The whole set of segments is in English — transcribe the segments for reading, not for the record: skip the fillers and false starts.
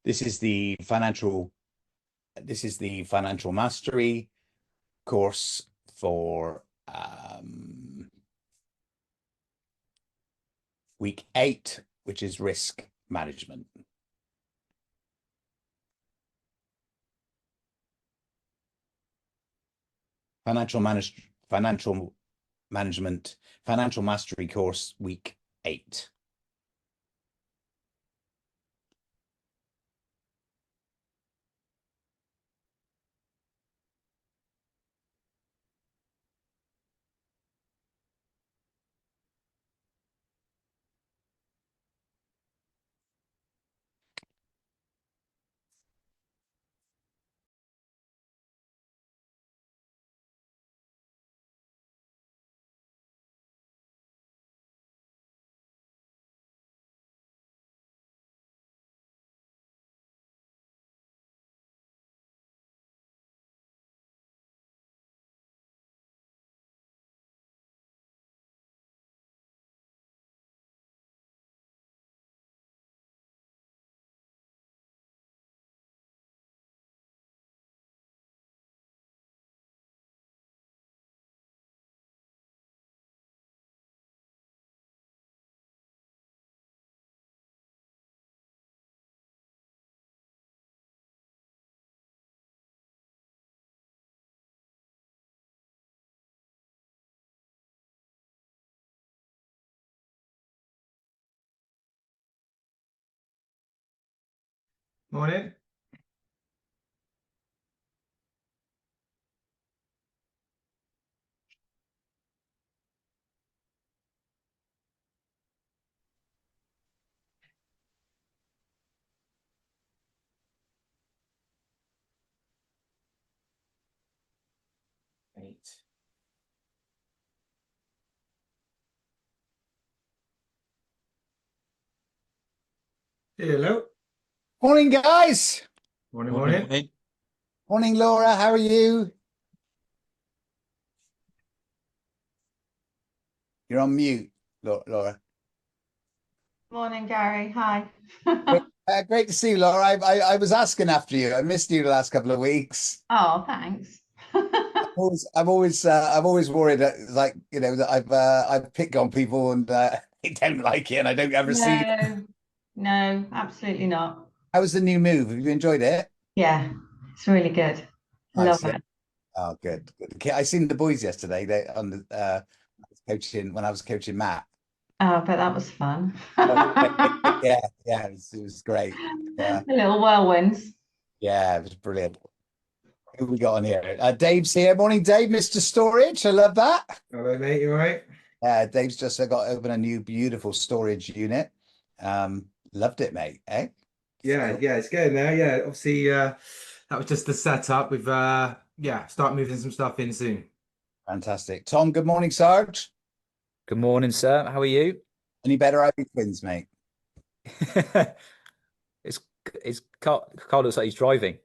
This is the financial mastery course for week 8, which is risk management. Financial management, financial mastery course, week 8. Morning. Hello. Morning, guys. Morning. Morning, Laura. How are you? You're on mute, Laura. Morning, Gary. Hi. Great to see you, Laura. I was asking after you. I missed you the last couple of weeks. Oh, thanks. I'm always worried that, like, you know, that I've picked on people and they don't like it, and I don't ever see them. No, absolutely not. How was the new move? Have you enjoyed it? Yeah, it's really good. Love Nice, it. Oh, good. I seen the boys yesterday. They on the coaching when I was coaching Matt. Oh, but that was fun. Yeah, it was great. Yeah, The little whirlwinds. yeah, it was brilliant. Who we got on here? Dave's here. Morning, Dave, Mr. Storage. I love that. Hello, mate. You all right? Dave's just got open a new beautiful storage unit. Loved it, mate. Eh? Yeah, it's good now. Yeah, obviously, that was just the setup. We've start moving some stuff in soon. Fantastic. Tom, good morning, Sarge. Good morning, sir. How are you? Any better Ivy Twins, mate? It's Carl looks like he's driving.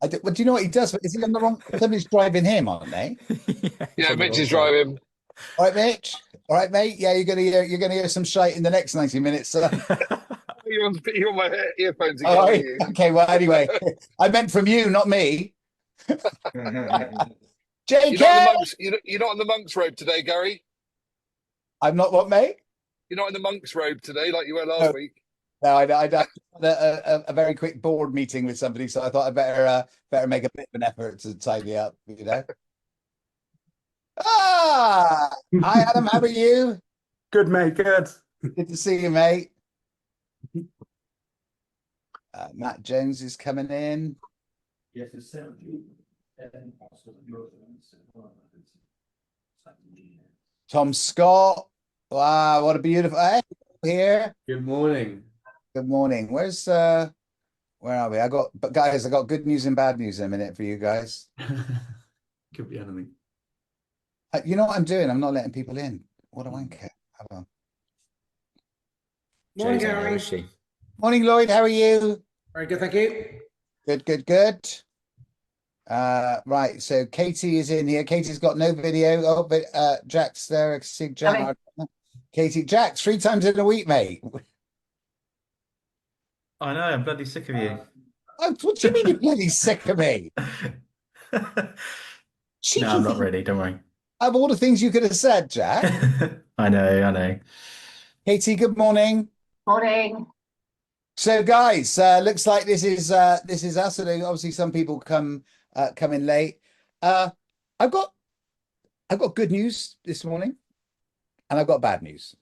Well, do you know what he does? Is he on the wrong? Somebody's driving him, aren't they? Yeah, Mitch is driving. All right, Mitch. All right, mate. Yeah, you're gonna hear some shite in the next 90 minutes. So. You're on my earphones again. All right. Okay. Well, anyway, I meant from you, not me. JK, You're not on the Monks Road today, Gary. I'm not what, mate? You're not in the Monks Road today like you were last week. No, I had a very quick board meeting with somebody, so I thought I'd better make a bit of an effort to tidy up, you know. Hi Adam, how are you? Good, mate. Good. Good to see you, mate. Matt Jones is coming in. Yes, it's 17. Tom Scott. Wow, what a beautiful here. Good morning. Good morning. Where are we? I got good news and bad news in a minute for you guys. Could be anything. You know what I'm doing? I'm not letting people in. What do I care? Hold on. Morning, Jay's on Gary. there, is she? Morning, Lloyd. How are you? Very good, thank you. Good. Right. So Katie is in here. Katie's got no video. Oh, but Jack's there. I can see Jack. Jack, 3 times in a week, mate. I know. I'm bloody sick of you. What do you mean you're bloody sick of me? Cheeky No, I'm not thing. ready. Don't worry. Of all the things you could have said, Jack. I know. Katie, good morning. Morning. So, guys, looks like this is us. And obviously, some people come in late. I've got good news this morning, and I've got bad news.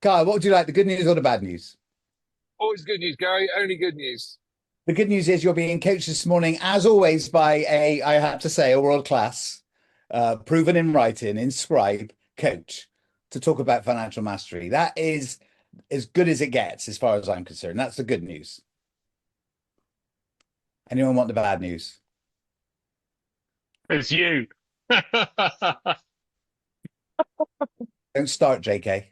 Kyle, what would you like, the good news or the bad news? Always good news, Gary. Only good news. The good news is you're being coached this morning, as always, by I have to say, a world-class, proven in writing, inscribed coach to talk about financial mastery. That is as good as it gets, as far as I'm concerned. That's the good news. Anyone want the bad news? It's you. Don't start, JK.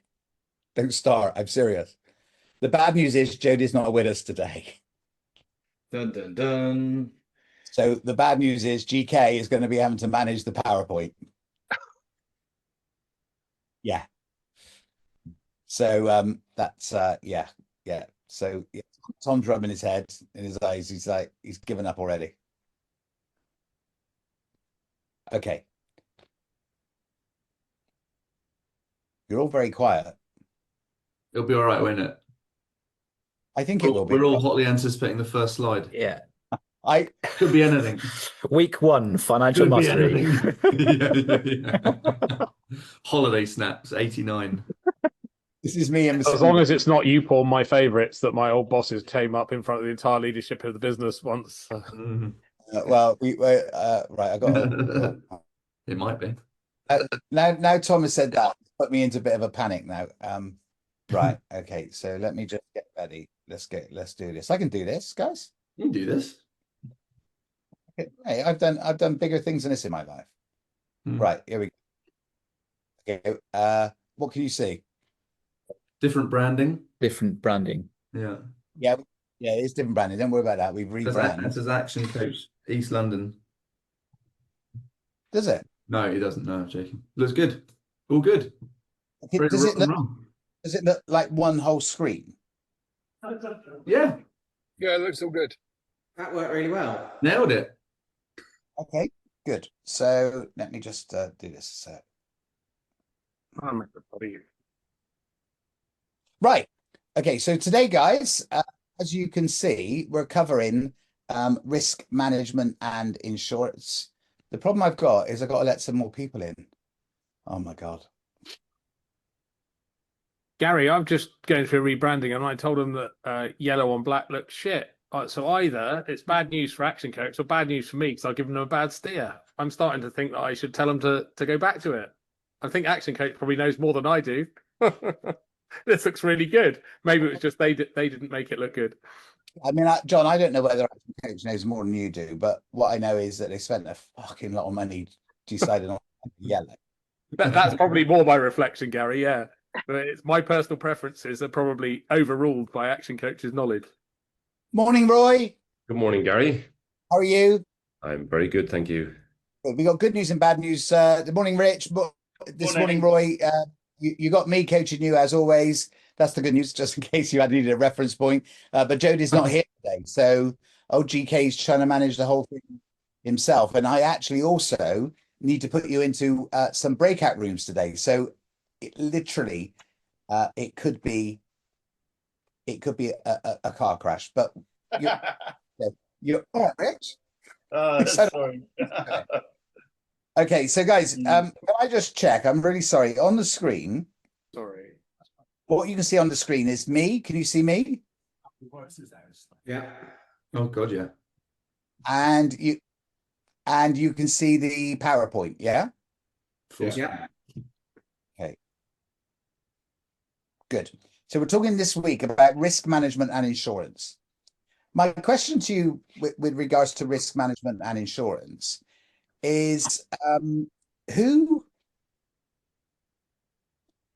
Don't start. I'm serious. The bad news is Jodie's not with us today. Dun dun dun. So the bad news is GK is going to be having to manage the PowerPoint. Yeah. So that's yeah. So yeah, Tom's rubbing his head in his eyes. He's like, he's given up already. Okay. You're all very quiet. It'll be all right, won't it? I think it will be. We're all hotly anticipating the first slide. Yeah. Could be anything. Week 1, financial Could be mastery. anything. Yeah. Holiday snaps, 89. This is me and As long as it's not you, Paul, my favourites that my old bosses came up in front of the entire leadership of the business once. well, right. I got It might be. now. Tom has said that. Put me into a bit of a panic now. Right. Okay. So let me just get ready. Let's do this. I can do this, guys. You can do this. Okay. Hey, I've done bigger things than this in my life. Right. Here we go. Okay. What can you see? Different branding. Different branding. Yeah. Yeah. It's different branding. Don't worry about that. We've rebranded. That says Action Coach East London. Does it? No, it doesn't. No, I'm joking. Looks good. All good. Okay, does it look like one whole screen? Yeah. Yeah, it looks all good. That worked really well. Nailed it. Okay. Good. So let me just do this. Right. Okay. So today, guys, as you can see, we're covering risk management and insurance. The problem I've got is I've got to let some more people in. Oh my God. Gary, I'm just going through rebranding and I told them that yellow on black looks shit. So either it's bad news for Action Coach or bad news for me because I've given them a bad steer. I'm starting to think that I should tell them to go back to it. I think Action Coach probably knows more than I do. This looks really good. Maybe it was just they didn't make it look good. I mean, John, I don't know whether Action Coach knows more than you do, but what I know is that they spent a fucking lot of money deciding on yellow. That's probably more my reflection, Gary. Yeah, but it's my personal preferences are probably overruled by Action Coach's knowledge. Morning, Roy. Good morning, Gary. How are you? I'm very good, thank you. We got good news and bad news. Good morning, Rich. This morning, Roy. You got me coaching you as always. That's the good news, just in case you had needed a reference point. But Jodie's not here today, so OGK is trying to manage the whole thing himself. And I actually also need to put you into some breakout rooms today. So it literally, it could be a car crash. But you're all right, Rich. Sorry. Okay, so guys, can I just check? I'm really sorry. On the screen, Sorry. what you can see on the screen is me. Can you see me? Yeah. Oh God, yeah. And you can see the PowerPoint, yeah? Yeah. Okay. Good. So we're talking this week about risk management and insurance. My question to you with regards to risk management and insurance is who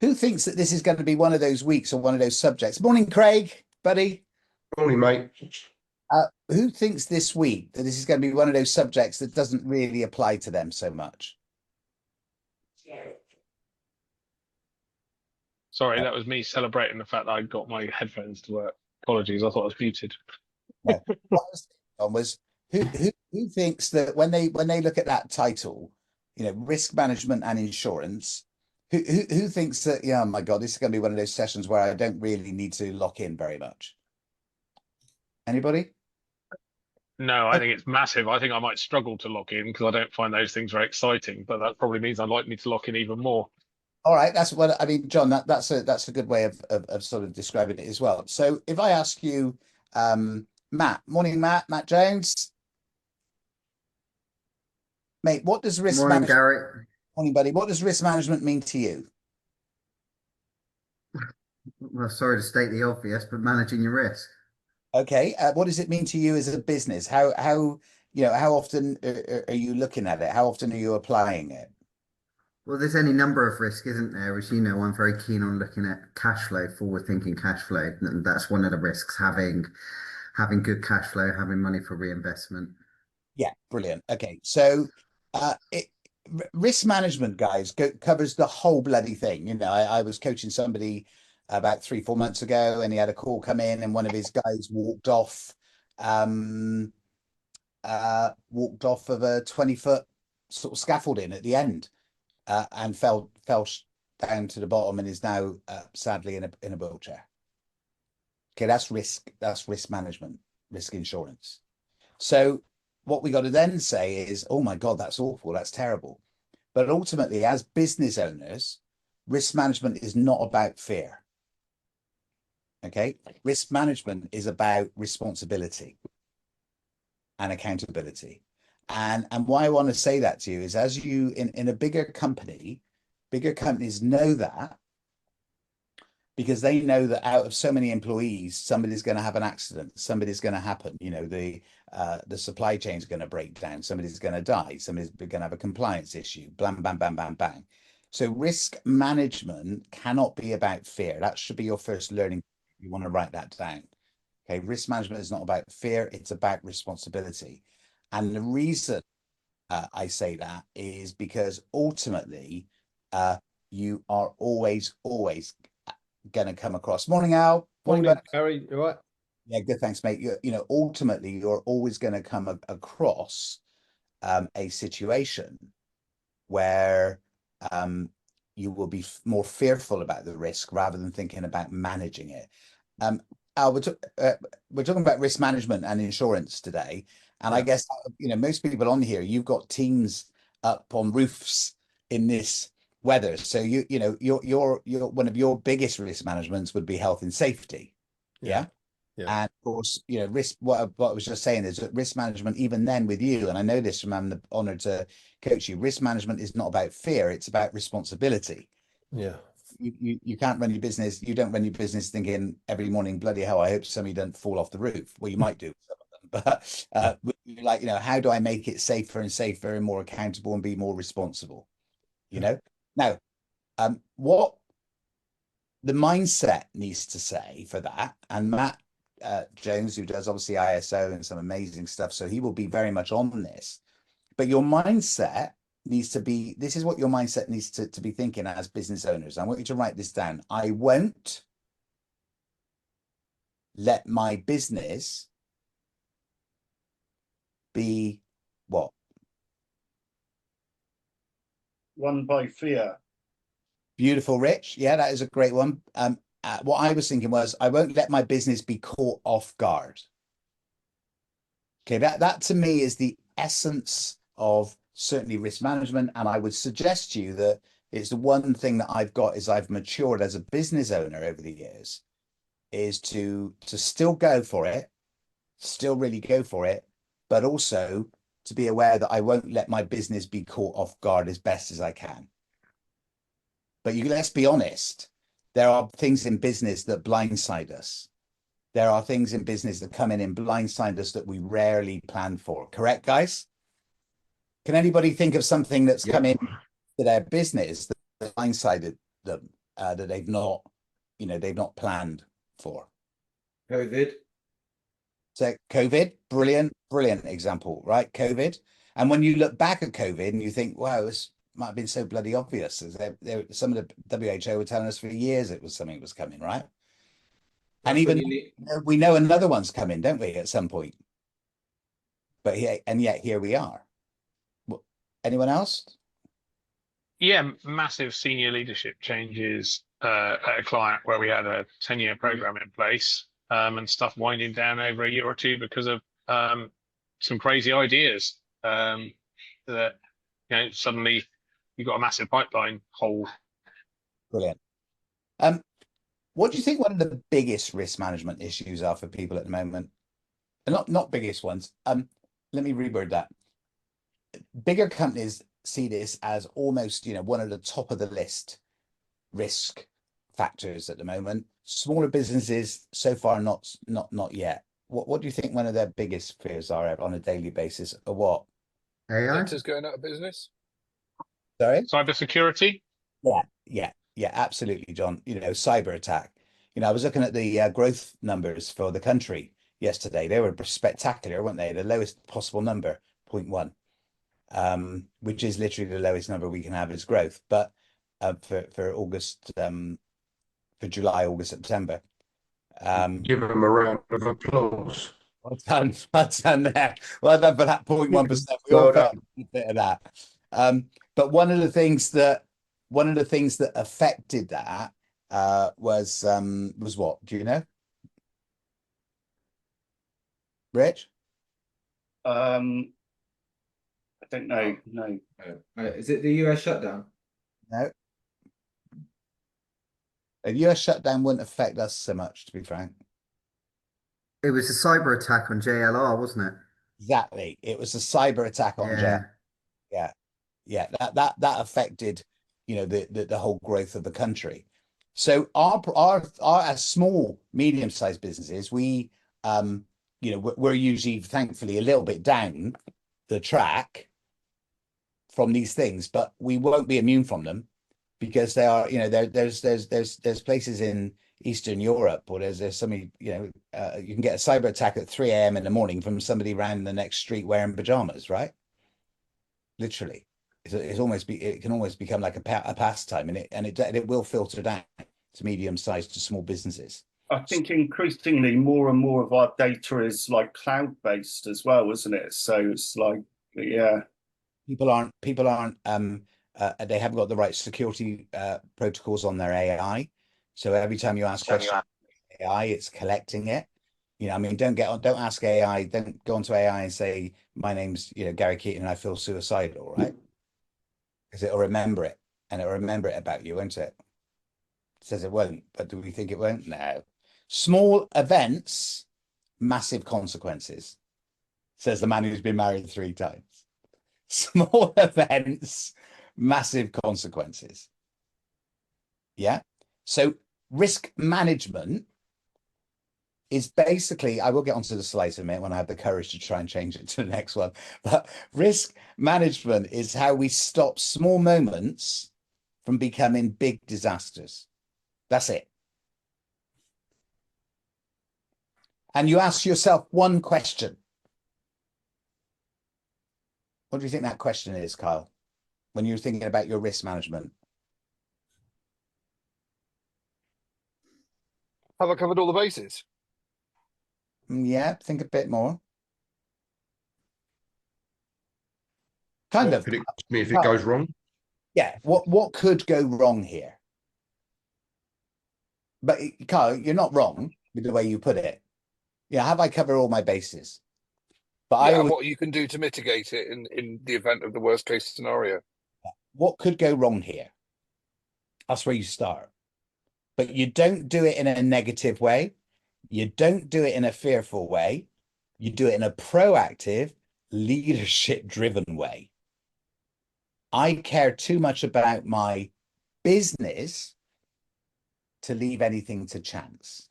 thinks that this is going to be one of those weeks or one of those subjects? Morning, Craig, buddy. Morning, mate. Who thinks this week that this is going to be one of those subjects that doesn't really apply to them so much? Sorry, that was me celebrating the fact that I got my headphones to work. Apologies, I thought I was muted. What I was thinking was who thinks that when they look at that title, you know, risk management and insurance, who thinks that, yeah, oh my God, this is going to be one of those sessions where I don't really need to lock in very much? Anybody? No, I think it's massive. I think I might struggle to lock in because I don't find those things very exciting, but that probably means I might need to lock in even more. All right, that's what I mean, John. That's a good way of sort of describing it as well. So if I ask you, Matt, morning, Matt Jones, mate, what does risk Morning, management? Gary. Morning, buddy. What does risk management mean to you? Well, sorry to state the obvious, but managing your risk. Okay, what does it mean to you as a business? How you know, how often are you looking at it? How often are you applying it? Well, there's any number of risks, isn't there? As you know, I'm very keen on looking at cash flow, forward-thinking cash flow. And that's one of the risks, having good cash flow, having money for reinvestment. Yeah, brilliant. Okay, so risk management, guys, covers the whole bloody thing. You know, I was coaching somebody about 3-4 months ago, and he had a call come in, and one of his guys walked off of a 20-foot sort of scaffolding at the end, and fell down to the bottom, and is now sadly in a wheelchair. Okay, that's risk management, risk insurance. So what we got to then say is, oh my God, that's awful, that's terrible. But ultimately, as business owners, risk management is not about fear. Okay, risk management is about responsibility and accountability. And why I want to say that to you is, as you in a bigger companies know that, because they know that out of so many employees, somebody's going to have an accident, somebody's going to happen. You know, the supply chain is going to break down, somebody's going to die, somebody's going to have a compliance issue, blam, bam, bam, bam, bang. So risk management cannot be about fear. That should be your first learning. You want to write that down. Okay, risk management is not about fear, it's about responsibility. And the reason I say that is because ultimately you are always going to come across. Morning, Al. Morning, Gary. You all right? Yeah, good. Thanks, mate. You know, ultimately, you're always going to come across a situation where you will be more fearful about the risk rather than thinking about managing it. Al, we're talking about risk management and insurance today, and I guess, you know, most people on here, you've got teams up on roofs in this weather, so you know your one of your biggest risk managements would be health and safety. Yeah. And of course, you know, risk, what I was just saying is that risk management, even then with you, and I know this from I'm the honored to coach you, risk management is not about fear, it's about responsibility. Yeah. You can't run your business, you don't run your business thinking every morning, bloody hell, I hope somebody doesn't fall off the roof. Well, you might do some of them, but like, you know, how do I make it safer and more accountable and be more responsible? You know? Now, what the mindset needs to say for that, and Matt Jones, who does obviously ISO and some amazing stuff, so he will be very much on this, but your mindset needs to be, this is what your mindset needs to be thinking as business owners. I want you to write this down. I won't let my business be what? Won by fear. Beautiful, Rich. Yeah, that is a great one. What I was thinking was, I won't let my business be caught off guard. Okay, that to me is the essence of certainly risk management. And I would suggest to you that it's the one thing that I've got is I've matured as a business owner over the years, is to still go for it, still really go for it, but also to be aware that I won't let my business be caught off guard as best as I can. But let's be honest, there are things in business that blindside us. There are things in business that come in and blindside us that we rarely plan for. Correct, guys? Can anybody think of something that's come in to their business that blindsided them, that they've not, you know, they've not planned for? COVID. So COVID, brilliant example, right? COVID. And when you look back at COVID and you think, wow, might have been so bloody obvious. Some of the WHO were telling us for years it was something was coming, right? And That's even when you need- we know another one's coming, don't we, at some point? But yet here we are. Anyone else? Yeah, massive senior leadership changes at a client where we had a 10-year program in place, and stuff winding down over a year or two because of some crazy ideas. That suddenly you've got a massive pipeline hole. Brilliant. What do you think one of the biggest risk management issues are for people at the moment? Not biggest ones. Let me reword that. Bigger companies see this as almost, one of the top of the list risk factors at the moment. Smaller businesses so far not yet. What do you think one of their biggest fears are on a daily basis, or what? AI? Debtors going out of business. Sorry? Cybersecurity. Yeah, absolutely, John. Cyber attack. I was looking at the growth numbers for the country yesterday. They were spectacular, weren't they? The lowest possible number, 0.1. Which is literally the lowest number we can have as growth. But for August, for July, August, September. Give them a round of applause. Well done there. Well done for that 0.1%. We all Well felt a bit of that. But one of the things that affected that was what? Do you know? Rich? I don't know. No. Is it the US shutdown? No. A US shutdown wouldn't affect us so much, to be frank. It was a cyber attack on JLR, wasn't it? Exactly. It was a cyber attack on Jet. Yeah. That affected, the whole growth of the country. So our as small, medium-sized businesses, we're usually, thankfully, a little bit down the track from these things, but we won't be immune from them because they are, there's places in Eastern Europe or there's somebody, you can get a cyber attack at 3 a.m. in the morning from somebody around the next street wearing pajamas, right? Literally. It can almost become like a pastime, and it will filter down to medium-sized to small businesses. I think increasingly more and more of our data is like cloud-based as well, isn't it? So it's like, yeah. People aren't they haven't got the right security protocols on their AI. So every time you ask questions AI, it's collecting it. Don't ask AI, don't go onto AI and say, my name's Gary Keaton and I feel suicidal, right? Because it'll remember it, and it'll remember it about you, won't it? It says it won't, but do we think it won't? No. Small events, massive consequences, says the man who's been married 3 times. Small events, massive consequences. Yeah. So risk management is basically, I will get onto the slides in a minute when I have the courage to try and change it to the next one. But risk management is how we stop small moments from becoming big disasters. That's it. And you ask yourself one question. What do you think that question is, Kyle, when you're thinking about your risk management? Have I covered all the bases? Yeah, think a bit more. Kind What of. could it cost me if it goes wrong? Yeah, what could go wrong here? But Kyle, you're not wrong with the way you put it. Yeah, have I covered all my bases? But Yeah, and what you can do to mitigate it in the event of the worst case scenario. What could go wrong here? That's where you start. But you don't do it in a negative way. You don't do it in a fearful way. You do it in a proactive, leadership-driven way. I care too much about my business to leave anything to chance.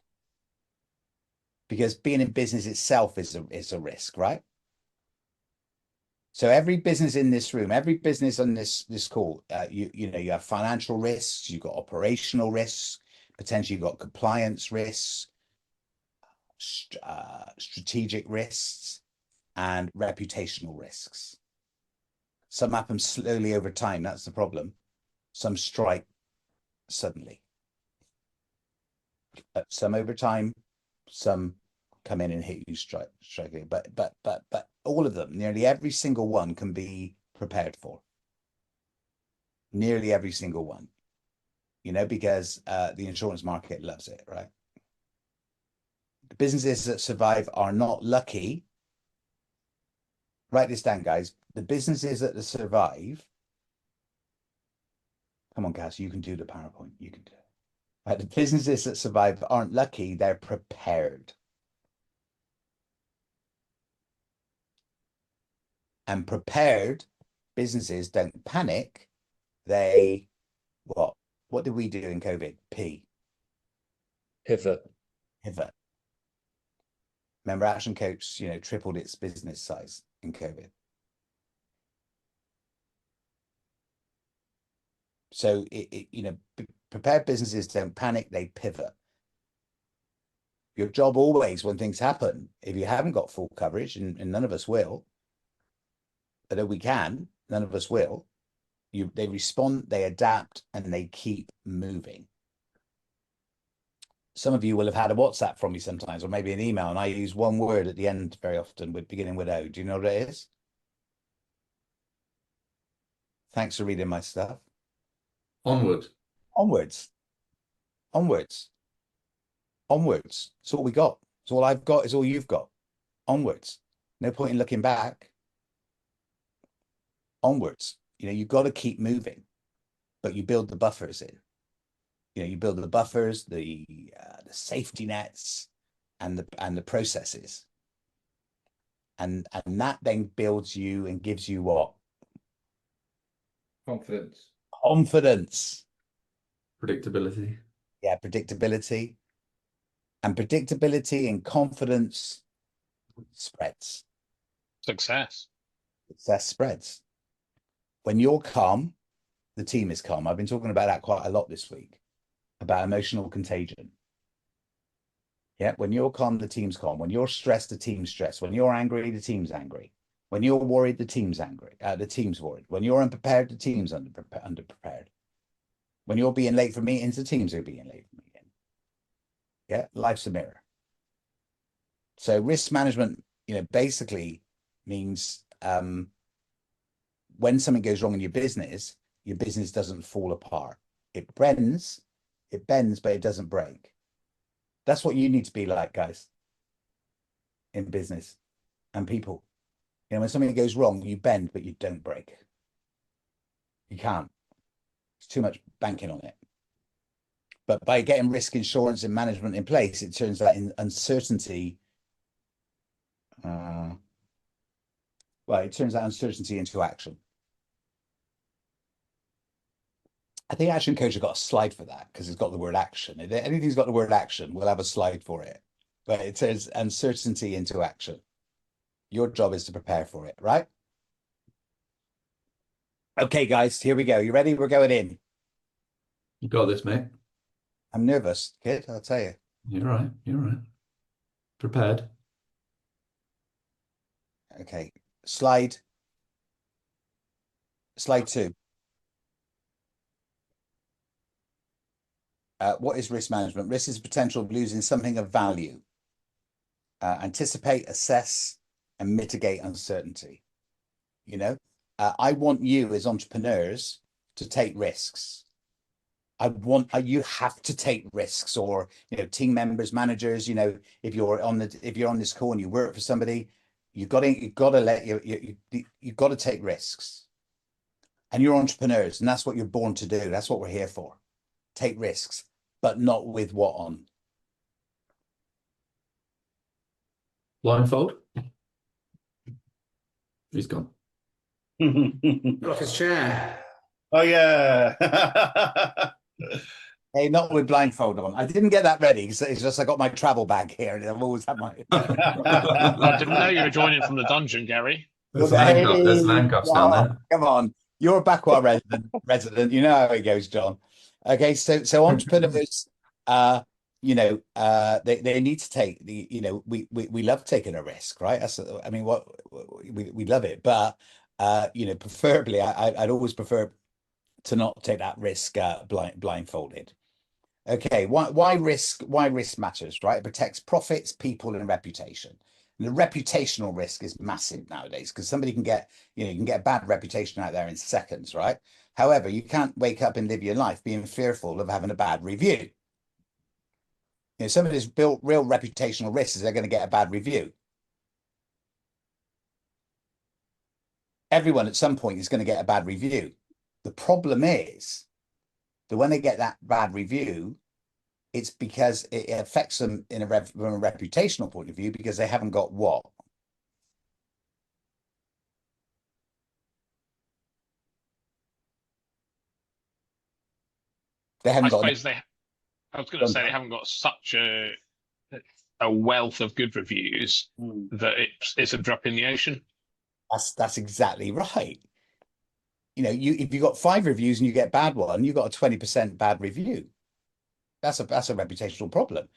Because being in business itself is a risk, right? So every business in this room, every business on this call, you have financial risks, you've got operational risks, potentially you've got compliance risks, strategic risks, and reputational risks. Some happen slowly over time. That's the problem. Some strike suddenly. Some over time, some come in and hit you striking. But all of them, nearly every single one can be prepared for. Nearly every single one. You know, because the insurance market loves it, right? The businesses that survive are not lucky. Write this down, guys. The businesses that survive. Come on, Cass, you can do the PowerPoint. You can do it. Right, the businesses that survive aren't lucky, they're prepared. And prepared businesses don't panic. They, what? What did we do in COVID? Pivot. Remember, Action Coach, you know, tripled its business size in COVID. So, you know, prepared businesses don't panic, they pivot. Your job always, when things happen, if you haven't got full coverage, and none of us will, although we can, none of us will, they respond, they adapt, and they keep moving. Some of you will have had a WhatsApp from me sometimes, or maybe an email, and I use one word at the end very often, beginning with O. Do you know what it is? Thanks for reading my stuff. Onward. Onwards. Onwards. Onwards. It's all we got. It's all I've got. It's all you've got. Onwards. No point in looking back. Onwards. You know, you've got to keep moving, but you build the buffers in. You know, you build the buffers, the safety nets, and the processes, and that then builds you and gives you what? Confidence. Confidence. Predictability. Yeah, predictability. And predictability and confidence spreads. Success. Success spreads. When you're calm, the team is calm. I've been talking about that quite a lot this week, about emotional contagion. Yeah, when you're calm, the team's calm. When you're stressed, the team's stressed. When you're angry, the team's angry. When you're worried, the team's angry. The team's worried. When you're unprepared, the team's underprepared. When you're being late for meetings, the teams are being late for meetings. Yeah, life's a mirror. So risk management, you know, basically means when something goes wrong in your business doesn't fall apart. It bends, but it doesn't break. That's what you need to be like, guys, in business and people. You know, when something goes wrong, you bend, but you don't break. You can't. It's too much banking on it. But by getting risk insurance and management in place, it turns that in uncertainty. It turns that uncertainty into action. I think Action Coach have got a slide for that because it's got the word action. If anything's got the word action, we'll have a slide for it. But it turns uncertainty into action. Your job is to prepare for it, right? Okay, guys, here we go. You ready? We're going in. You got this, mate. I'm nervous, kid, I'll tell you. You're right. You're right. Prepared. Okay, slide 2. What is risk management? Risk is the potential of losing something of value. Anticipate, assess, and mitigate uncertainty. You know, I want you as entrepreneurs to take risks. You have to take risks, or, you know, team members, managers, you know, if you're on this call and you work for somebody, you've got to take risks. And you're entrepreneurs, and that's what you're born to do. That's what we're here for. Take risks, but not with what on? Blindfold. He's gone. Off his chair. Oh yeah. Hey, not with blindfold on. I didn't get that ready. It's just I got my travel bag here, and I've always had my. I didn't know you were joining from the dungeon, Gary. There's handcuffs down there. Come on, you're a Backwell resident. You know how it goes, John. Okay, so entrepreneurs, you know, they need to take the, you know, we love taking a risk, right? We love it, but preferably I'd always prefer to not take that risk blindfolded. Okay, why risk matters, right? It protects profits, people, and reputation. And the reputational risk is massive nowadays because somebody can get, you can get a bad reputation out there in seconds, right? However, you can't wake up and live your life being fearful of having a bad review. Somebody who's built real reputational risks is they're going to get a bad review. Everyone at some point is going to get a bad review. The problem is that when they get that bad review, it's because it affects them from a reputational point of view because they haven't got what? They haven't got. I was going to say they haven't got such a wealth of good reviews that it's a drop in the ocean. That's exactly right. If you got 5 reviews and you get bad one, you got a 20% bad review. That's a reputational problem.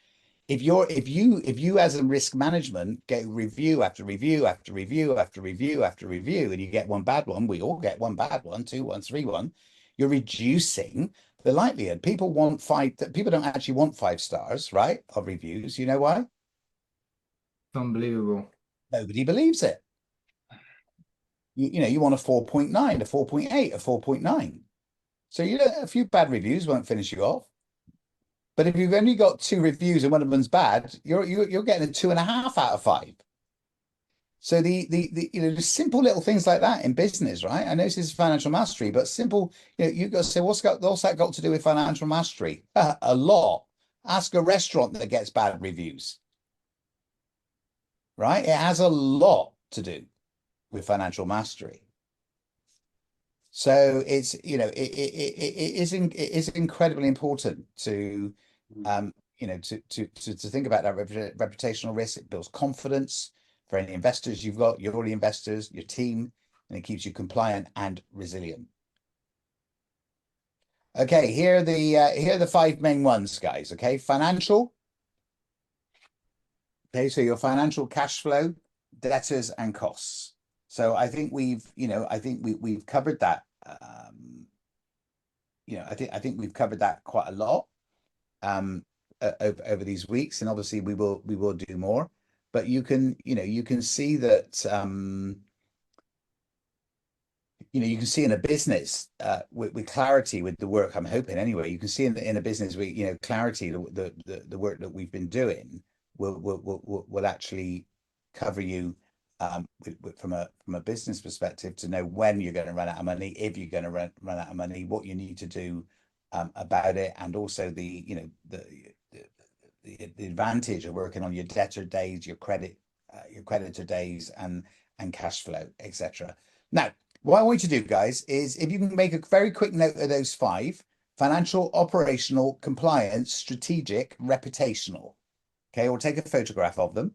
If you as a risk management get review after review after review after review after review, and you get one bad one, we all get one bad one, 2 1 3 1, you're reducing the likelihood. People don't actually want 5 stars, right, of reviews. You know why? It's unbelievable. Nobody believes it. You want a 4.9, a 4.8, a 4.9. So a few bad reviews won't finish you off. But if you've only got 2 reviews and one of them's bad, you're getting a 2.5 out of 5. So the simple little things like that in business, right? I know this is financial mastery, but simple. You've got to say, what's that got to do with financial mastery? A lot. Ask a restaurant that gets bad reviews, right? It has a lot to do with financial mastery. So it's it is incredibly important to to think about that reputational risk. It builds confidence for any investors you've got, your early investors, your team, and it keeps you compliant and resilient. Okay, here are the 5 main ones, guys. Okay, financial. Okay, so your financial cash flow, debtors, and costs. So I think we've covered that. I think we've covered that quite a lot over these weeks, and obviously we will do more. But you can see that you can see in a business with clarity with the work. I'm hoping anyway. You can see in a business with clarity the work that we've been doing will actually cover you. From a business perspective, to know when you're going to run out of money, if you're going to run out of money, what you need to do about it, and also the advantage of working on your debtor days, your creditor days, and cash flow, etc. Now, what I want you to do, guys, is if you can make a very quick note of those 5: financial, operational, compliance, strategic, reputational. Okay, or take a photograph of them.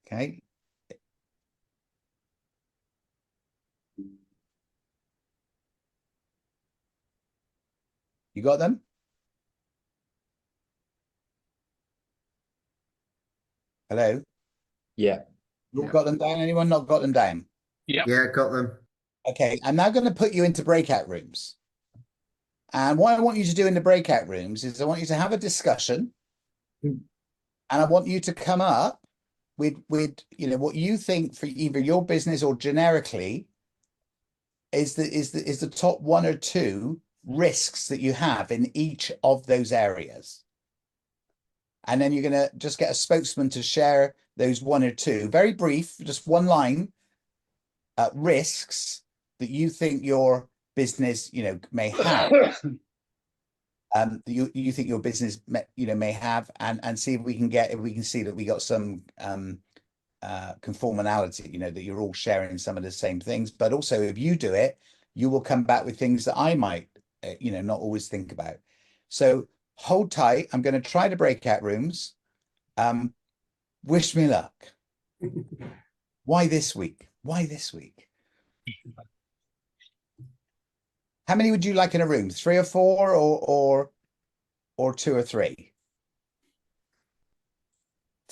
Okay. You got them? Hello? Yeah. You got them down? Anyone not got them down? Yeah. Yeah, got them. Okay, I'm now going to put you into breakout rooms. And what I want you to do in the breakout rooms is I want you to have a discussion, and I want you to come up with what you think for either your business or generically is the top 1 or 2 risks that you have in each of those areas. And then you're going to just get a spokesman to share those 1 or 2, very brief, just 1 line, risks that you think your business may have. You think your business may have, and see if we can see that we got some conformality, that you're all sharing some of the same things. But also, if you do it, you will come back with things that I might not always think about. So hold tight. I'm going to try the breakout rooms. Wish me luck. Why this week? How many would you like in a room? 3 or 4, or 2 or 3?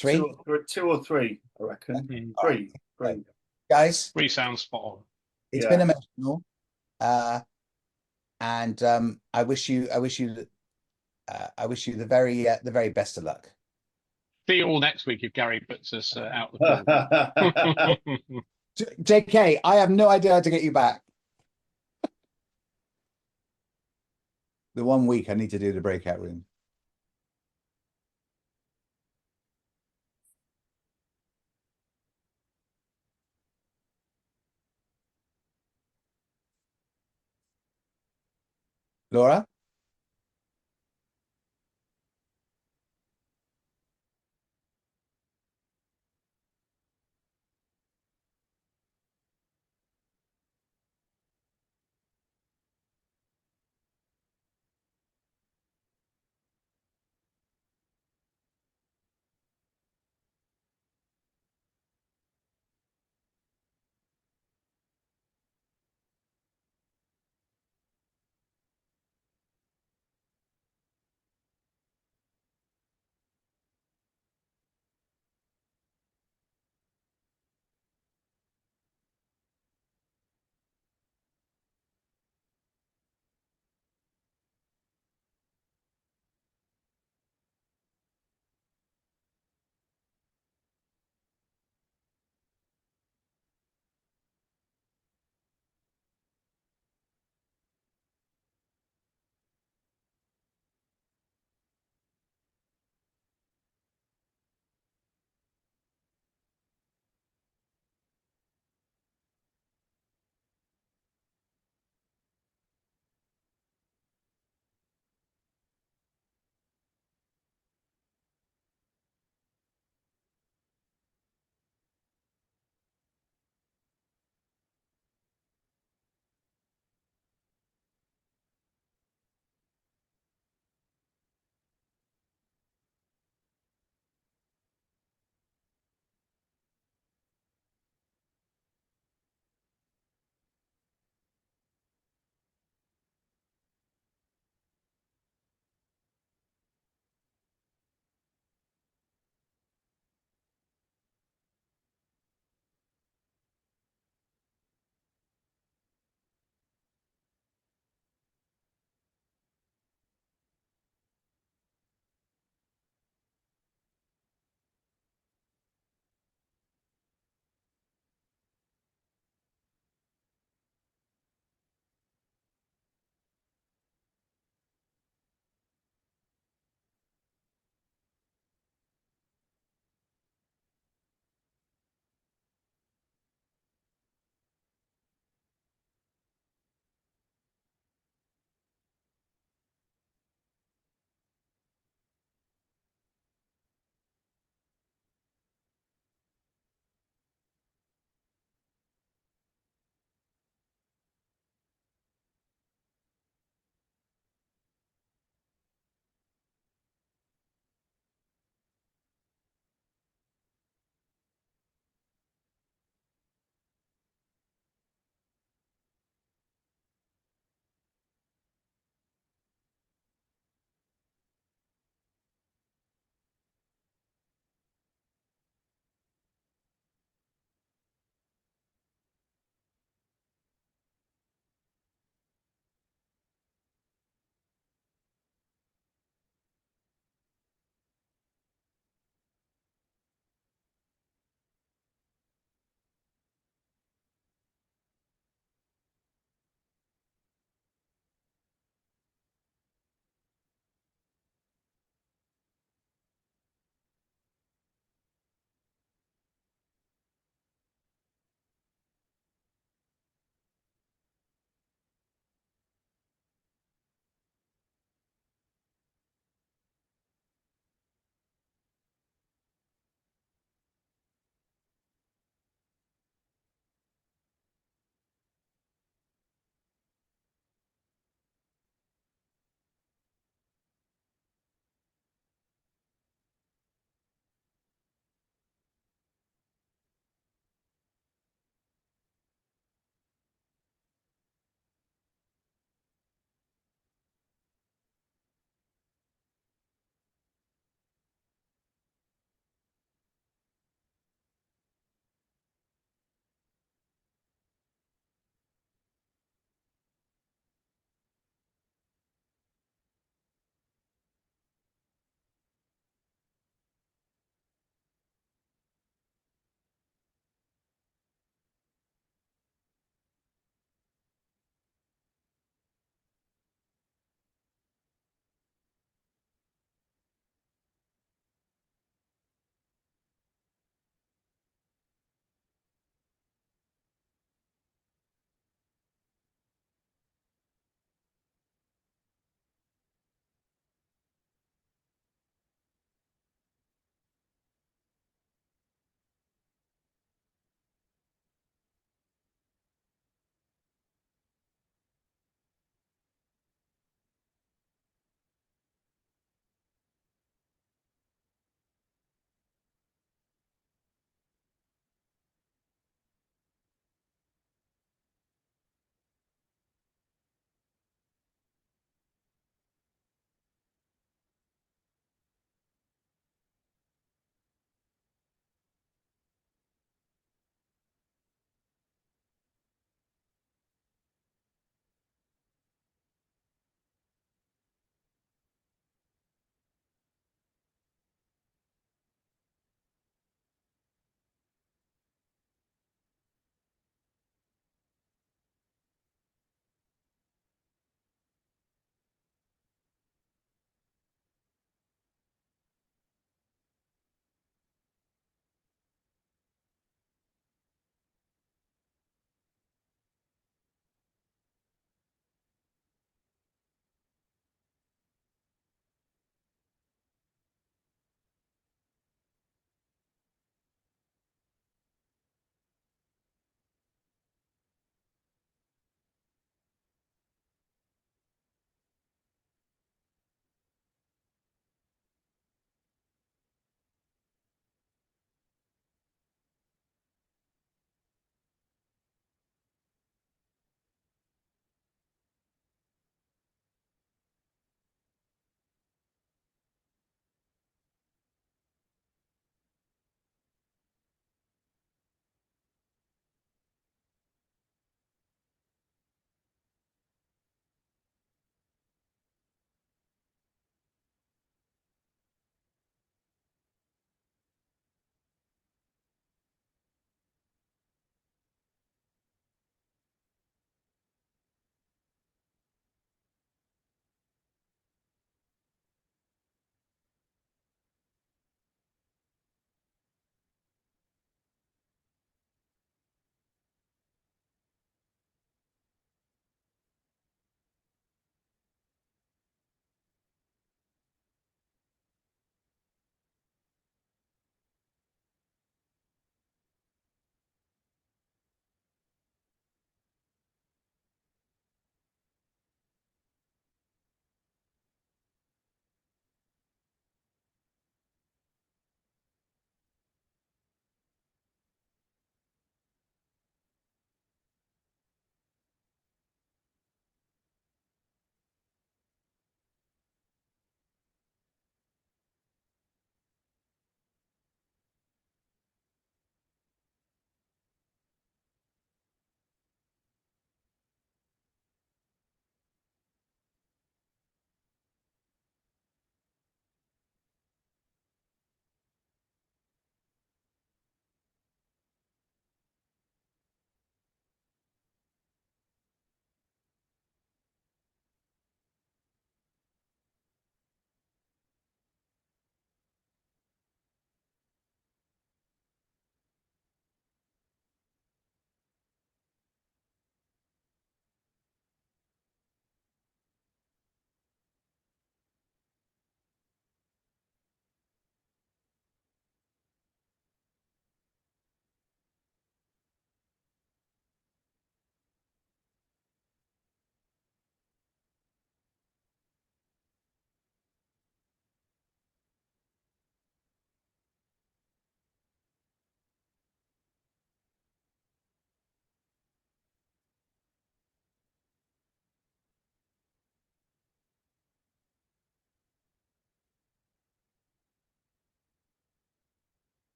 Three? Two or three, I reckon. Three. Guys, 3 sounds spot on. it's Yeah. been emotional. And I wish you the very best of luck. See you all next week if Gary puts us out the pool. JK, I have no idea how to get you back. The 1 week I need to do the breakout room. Laura?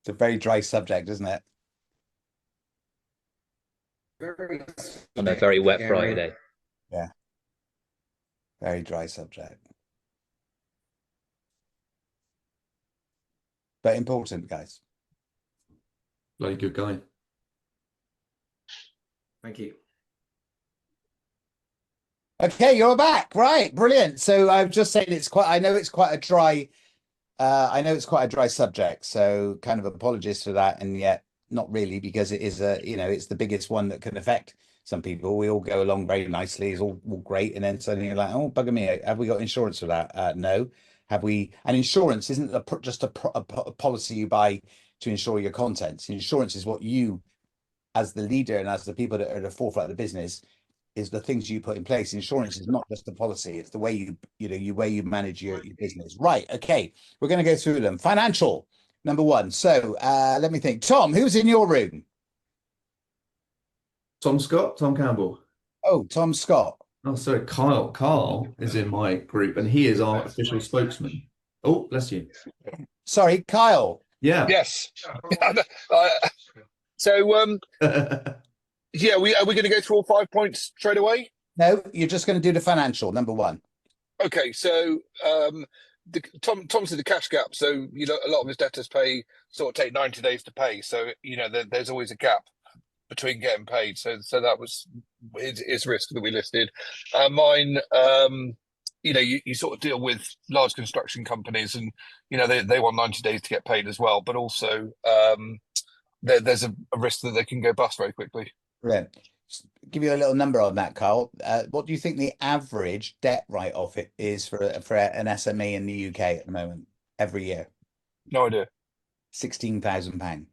It's a very dry subject, isn't it? Very On a very wet Gary. Friday. Yeah. Very dry subject. But important, guys. Bloody good guy. Thank you. Okay, you're back. Right, brilliant. So I've just said I know it's quite a dry subject. So kind of apologies for that, and yet not really, because it is it's the biggest one that can affect some people. We all go along very nicely, it's all great, and then suddenly you're like, oh, bugger me, have we got insurance for that? No. Have we? And insurance isn't just a policy you buy to insure your contents. Insurance is what you, as the leader and as the people that are at the forefront of the business, is the things you put in place. Insurance is not just a policy; it's the way you manage your business. Right? Okay, we're going to go through them. Financial, number one. So let me think. Tom, who's in your room? Tom Scott, Tom Campbell. Oh, Tom Scott. Oh, sorry, Kyle. Carl is in my group, and he is our official spokesman. Oh, bless you. Sorry, Kyle. Yeah. Yes. So, yeah, are we going to go through all 5 points straight away? No, you're just going to do the financial, number one. Okay, so Tom said the cash gap. So a lot of his debtors take 90 days to pay. So there's always a gap between getting paid. So that was his risk that we listed. Mine, you sort of deal with large construction companies, and they want 90 days to get paid as well. But also there's a risk that they can go bust very quickly. Brilliant. Give you a little number on that, Carl. What do you think the average debt write-off is for an SME in the UK at the moment every year? No idea. £16,000.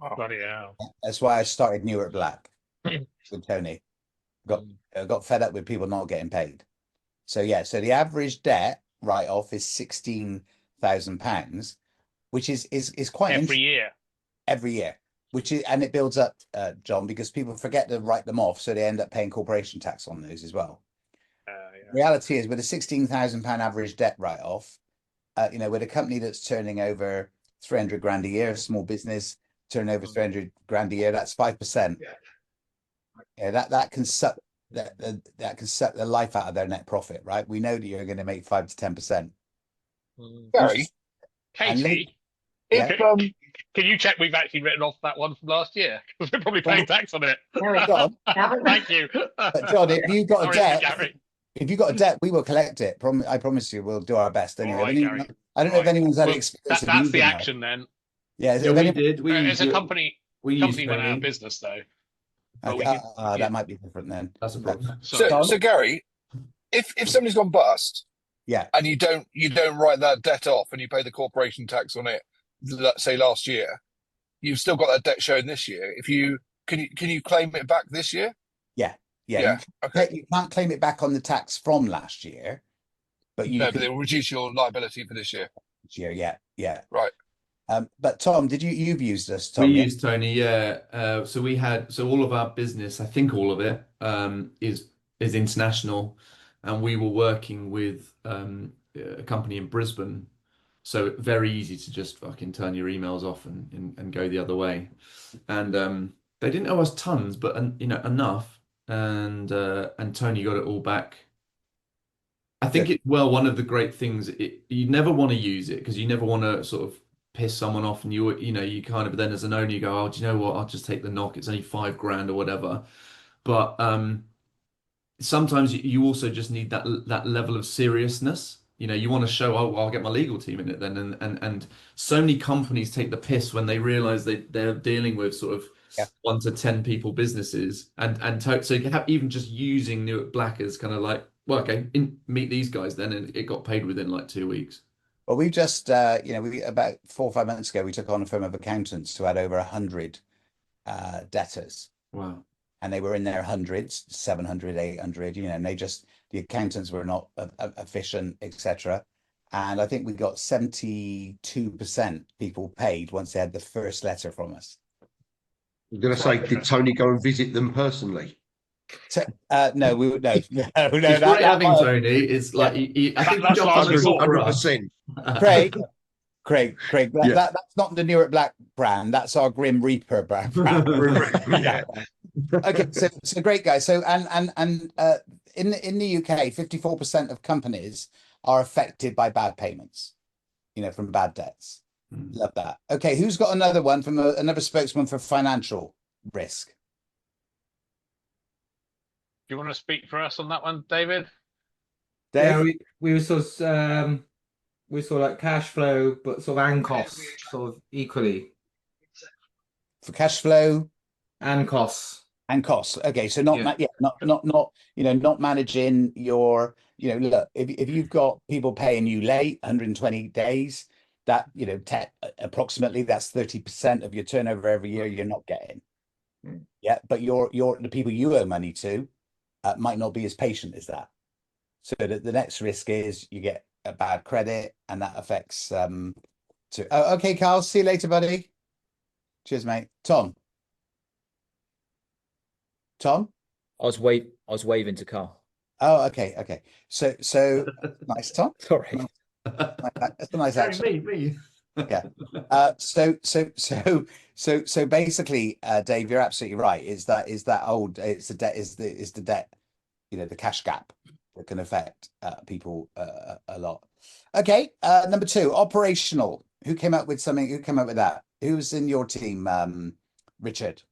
Oh, bloody hell. That's why I started Newark Black with Tony. Got fed up with people not getting paid. So yeah, so the average debt write-off is £16,000, which is quite every year. Every year. And it builds up, John, because people forget to write them off, so they end up paying corporation tax on those as well. Yeah. Reality is, with a £16,000 average debt write-off, with a company that's turning over 300 grand a year, a small business turning over 300 grand a year, that's 5%. Yeah, that can suck that can suck the life out of their net profit, right? We know that you're going to make 5 to 10%. Gary, Katie, can you check we've actually written off that one from last year? Because we're probably paying tax on it. Thank you. But John, if you've got a debt, we will collect it. I promise you, we'll do our best. Anyway, I don't know if anyone's had experience. That's the action then. Yeah, we did. It's a company. Company went out of business though. That might be different then. That's a problem. So Gary, if somebody's gone bust, yeah, and you don't write that debt off and you pay the corporation tax on it, let's say last year, you've still got that debt showing this year. Can you claim it back this year? Yeah. Okay. You can't claim it back on the tax from last year, but but it'll reduce your liability for this year. Yeah. Right. But Tom, you've used us? Tom, we used Tony, yeah. So all of our business, I think all of it, is international, and we were working with a company in Brisbane. So very easy to just fucking turn your emails off and go the other way. And they didn't owe us tons, but enough. And Tony got it all back. I think one of the great things, you never want to use it because you never want to sort of piss someone off, and you kind of then as an owner you go, oh, do you know what? I'll just take the knock. It's only 5 grand or whatever. But sometimes you also just need that level of seriousness. You want to show, oh, well, I'll get my legal team in it then. And so many companies take the piss when they realize they're dealing with sort of 1 to 10 people businesses. So you have even just using Newark Black as kind of like, well, okay, meet these guys then. And it got paid within like 2 weeks. Well, we just, about 4 or 5 months ago, we took on a firm of accountants who had over 100 debtors. Wow. And they were in their hundreds, 700, 800, and the accountants were not efficient, etc. And I think we got 72% people paid once they had the first letter from us. I'm going to say, did Tony go and visit them personally? No, we no. Tony is like, I think that's 100%. Craig, Craig, that's not the Newark Black brand. That's our Grim Reaper brand. Yeah. Okay, so great, guys. So in the UK, 54% of companies are affected by bad payments, from bad debts. Love that. Okay, who's got another one from another spokesman for financial risk? Do you want to speak for us on that one, David? Dave? Yeah, we were sort of we saw like cash flow, but sort of and costs sort of equally. For cash flow and costs. And costs. Okay, so not not managing your, look, if you've got people paying you late, 120 days, that approximately that's 30% of your turnover every year you're not getting. Yeah, but the people you owe money to might not be as patient as that. So the next risk is you get a bad credit, and that affects okay, Carl, see you later, buddy. Cheers, mate. Tom? I was waving to Carl. Oh, okay. So nice, Tom. Sorry. That's a nice accent. Me. Yeah. So basically, Dave, you're absolutely right. It's the debt, the cash gap that can affect people a lot. Okay. Number 2, operational. Who came up with something? Who came up with that? Who's in your team? Richard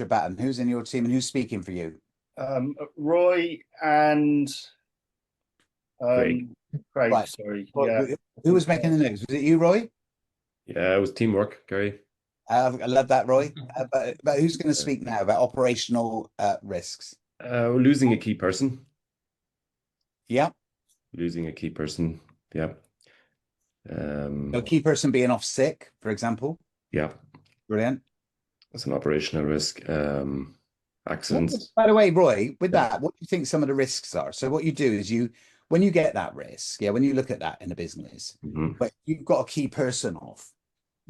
Batten. Who's in your team and who's speaking for you? Roy and Craig. Right. Sorry. Well, Yeah. Who was making the news? Was it you, Roy? Yeah, it was teamwork, Gary. I love that, Roy. But who's going to speak now about operational risks? We're losing a key person. Yeah. Losing a key person. Yeah. A key person being off sick, for example. Yeah. Brilliant. That's an operational risk. Accidents. By the way, Roy, with that, what do you think some of the risks are? So what you do is when you get that risk, when you look at that in a business, but you've got a key person off.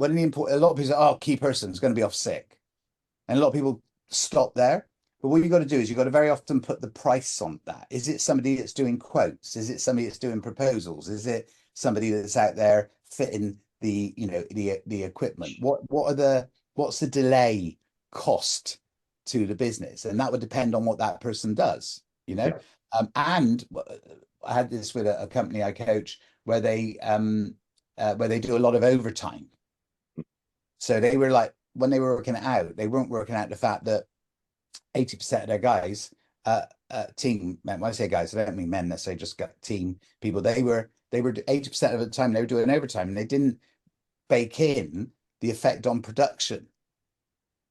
A lot of people say, oh, key person is going to be off sick. And a lot of people stop there. But what you've got to do is you've got to very often put the price on that. Is it somebody that's doing quotes? Is it somebody that's doing proposals? Is it somebody that's out there fitting the equipment? What's the delay cost to the business? And that would depend on what that person does, And I had this with a company I coach where they do a lot of overtime. So they were like, when they were working it out, they weren't working out the fact that 80% of their guys, team men, when I say guys, I don't mean men necessarily, just got team people. They were 80% of the time they were doing overtime, and they didn't bake in the effect on production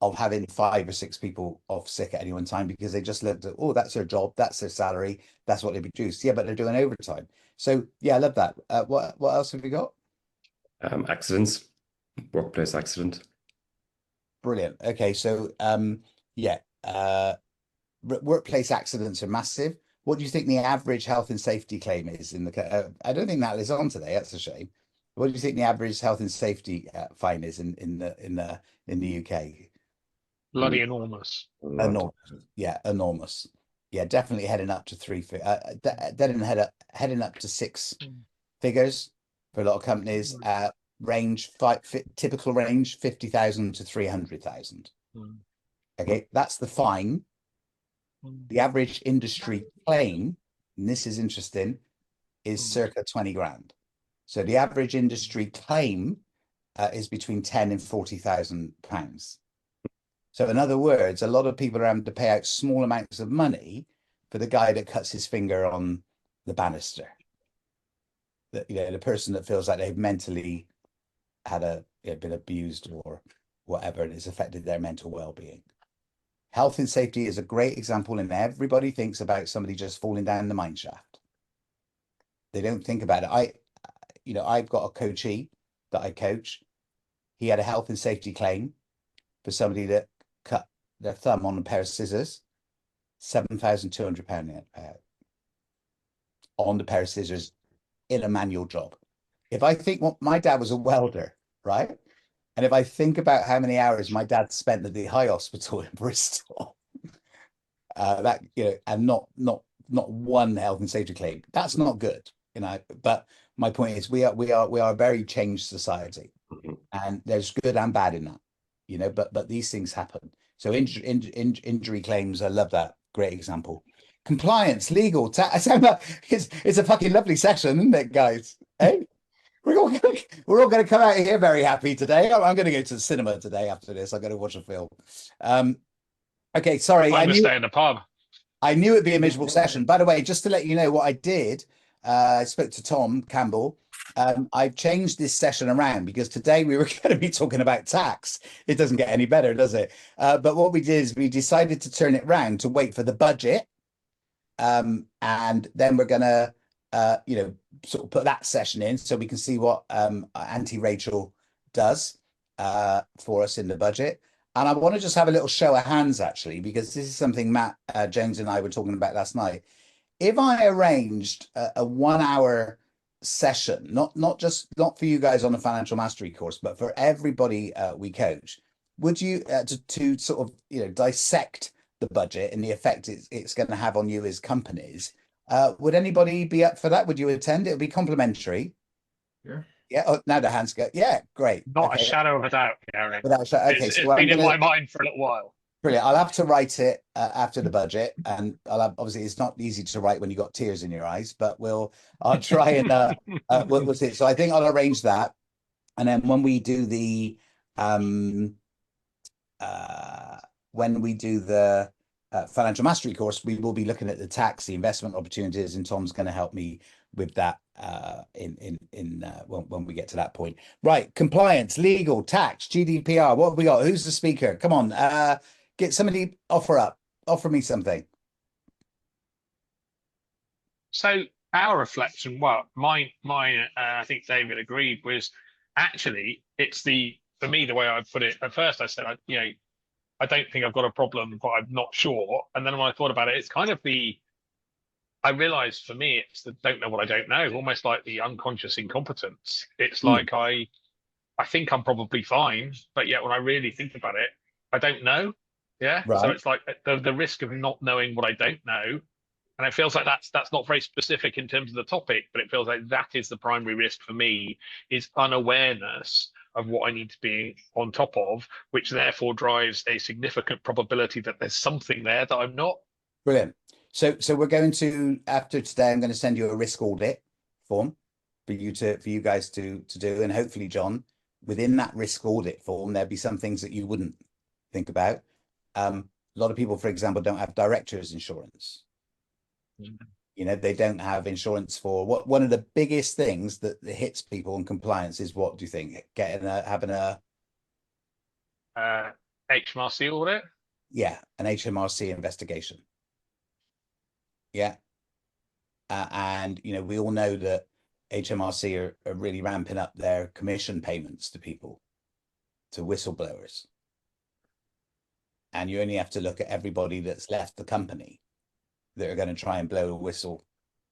of having 5 or 6 people off sick at any one time, because they just looked at, oh, that's their job, that's their salary, that's what they produce. Yeah, but they're doing overtime. So yeah, I love that. What else have we got? Accidents, workplace accident. Brilliant. Okay, so workplace accidents are massive. What do you think the average health and safety claim is in the? I don't think that is on today. That's a shame. What do you think the average health and safety fine is in the UK? Bloody enormous. Enormous. Yeah, enormous. Yeah, definitely heading up to 3 heading up to 6 figures for a lot of companies. Typical range 50,000 to 300,000. Okay, that's the fine. The average industry claim, and this is interesting, is circa 20 grand. So the average industry claim is between 10 and 40,000 pounds. So in other words, a lot of people are having to pay out small amounts of money for the guy that cuts his finger on the banister. The person that feels like they've mentally had been abused or whatever, and it's affected their mental well-being. Health and safety is a great example, and everybody thinks about somebody just falling down the mine shaft. They don't think about it. I've got a coachee that I coach. He had a health and safety claim for somebody that cut their thumb on a pair of scissors. £7,200 on the pair of scissors in a manual job. If I think my dad was a welder, right? And if I think about how many hours my dad spent at the High Hospital in Bristol, and not one health and safety claim, that's not good. you know, but my point is we are a very changed society, and there's good and bad in that, you know, but these things happen. So injury claims, I love that. Great example. Compliance, legal, it's a fucking lovely session, isn't it, guys? Hey, we're all going to come out of here very happy today. I'm going to go to the cinema today after this. I'm going to watch a film. Okay, sorry. I'm going to stay in the pub. I knew it'd be a miserable session. By the way, just to let you know what I did, I spoke to Tom Campbell. I've changed this session around because today we were going to be talking about tax. It doesn't get any better, does it? But what we did is we decided to turn it round to wait for the budget. And then we're going to, you know, sort of put that session in so we can see what Auntie Rachel does for us in the budget. And I want to just have a little show of hands, actually, because this is something Matt Jones and I were talking about last night. If I arranged a 1 hour session, not for you guys on the financial mastery course, but for everybody we coach, would you to sort of, you know, dissect the budget and the effect it's going to have on you as companies? Would anybody be up for that? Would you attend? It would be complimentary. Yeah. Yeah. Oh, now the hands go. Yeah, great. Not okay. a shadow of a doubt, Gary. Without a shadow. Okay, It's so been in my mind for a little while. Brilliant. I'll have to write it after the budget, and I'll have, obviously it's not easy to write when you got tears in your eyes, but I'll try and we'll see. So I think I'll arrange that, and then when we do the financial mastery course, we will be looking at the tax, the investment opportunities, and Tom's going to help me with that when we get to that point. Right, compliance, legal, tax, GDPR. What have we got? Who's the speaker? Come on, get somebody offer me something. So our reflection, well, mine, I think David agreed, was actually for me the way I put it. At first, I said, I don't think I've got a problem, but I'm not sure. And then when I thought about it, it's kind of I realized for me, it's the don't know what I don't know, almost like the unconscious incompetence. It's like I think I'm probably fine, but yet when I really think about it, I don't know. Yeah. Right. So it's like the risk of not knowing what I don't know. And it feels like that's not very specific in terms of the topic, but it feels like that is the primary risk for me, is unawareness of what I need to be on top of, which therefore drives a significant probability that there's something there that I'm not. Brilliant. So we're going to, after today, I'm going to send you a risk audit form for you guys to do, and hopefully, John, within that risk audit form, there'll be some things that you wouldn't think about. A lot of people, for example, don't have directors insurance. You know, they don't have insurance for one of the biggest things that hits people in compliance is, what do you think? Having a HMRC audit? Yeah, an HMRC investigation. Yeah. And, you know, we all know that HMRC are really ramping up their commission payments to people, to whistleblowers. And you only have to look at everybody that's left the company that are going to try and blow a whistle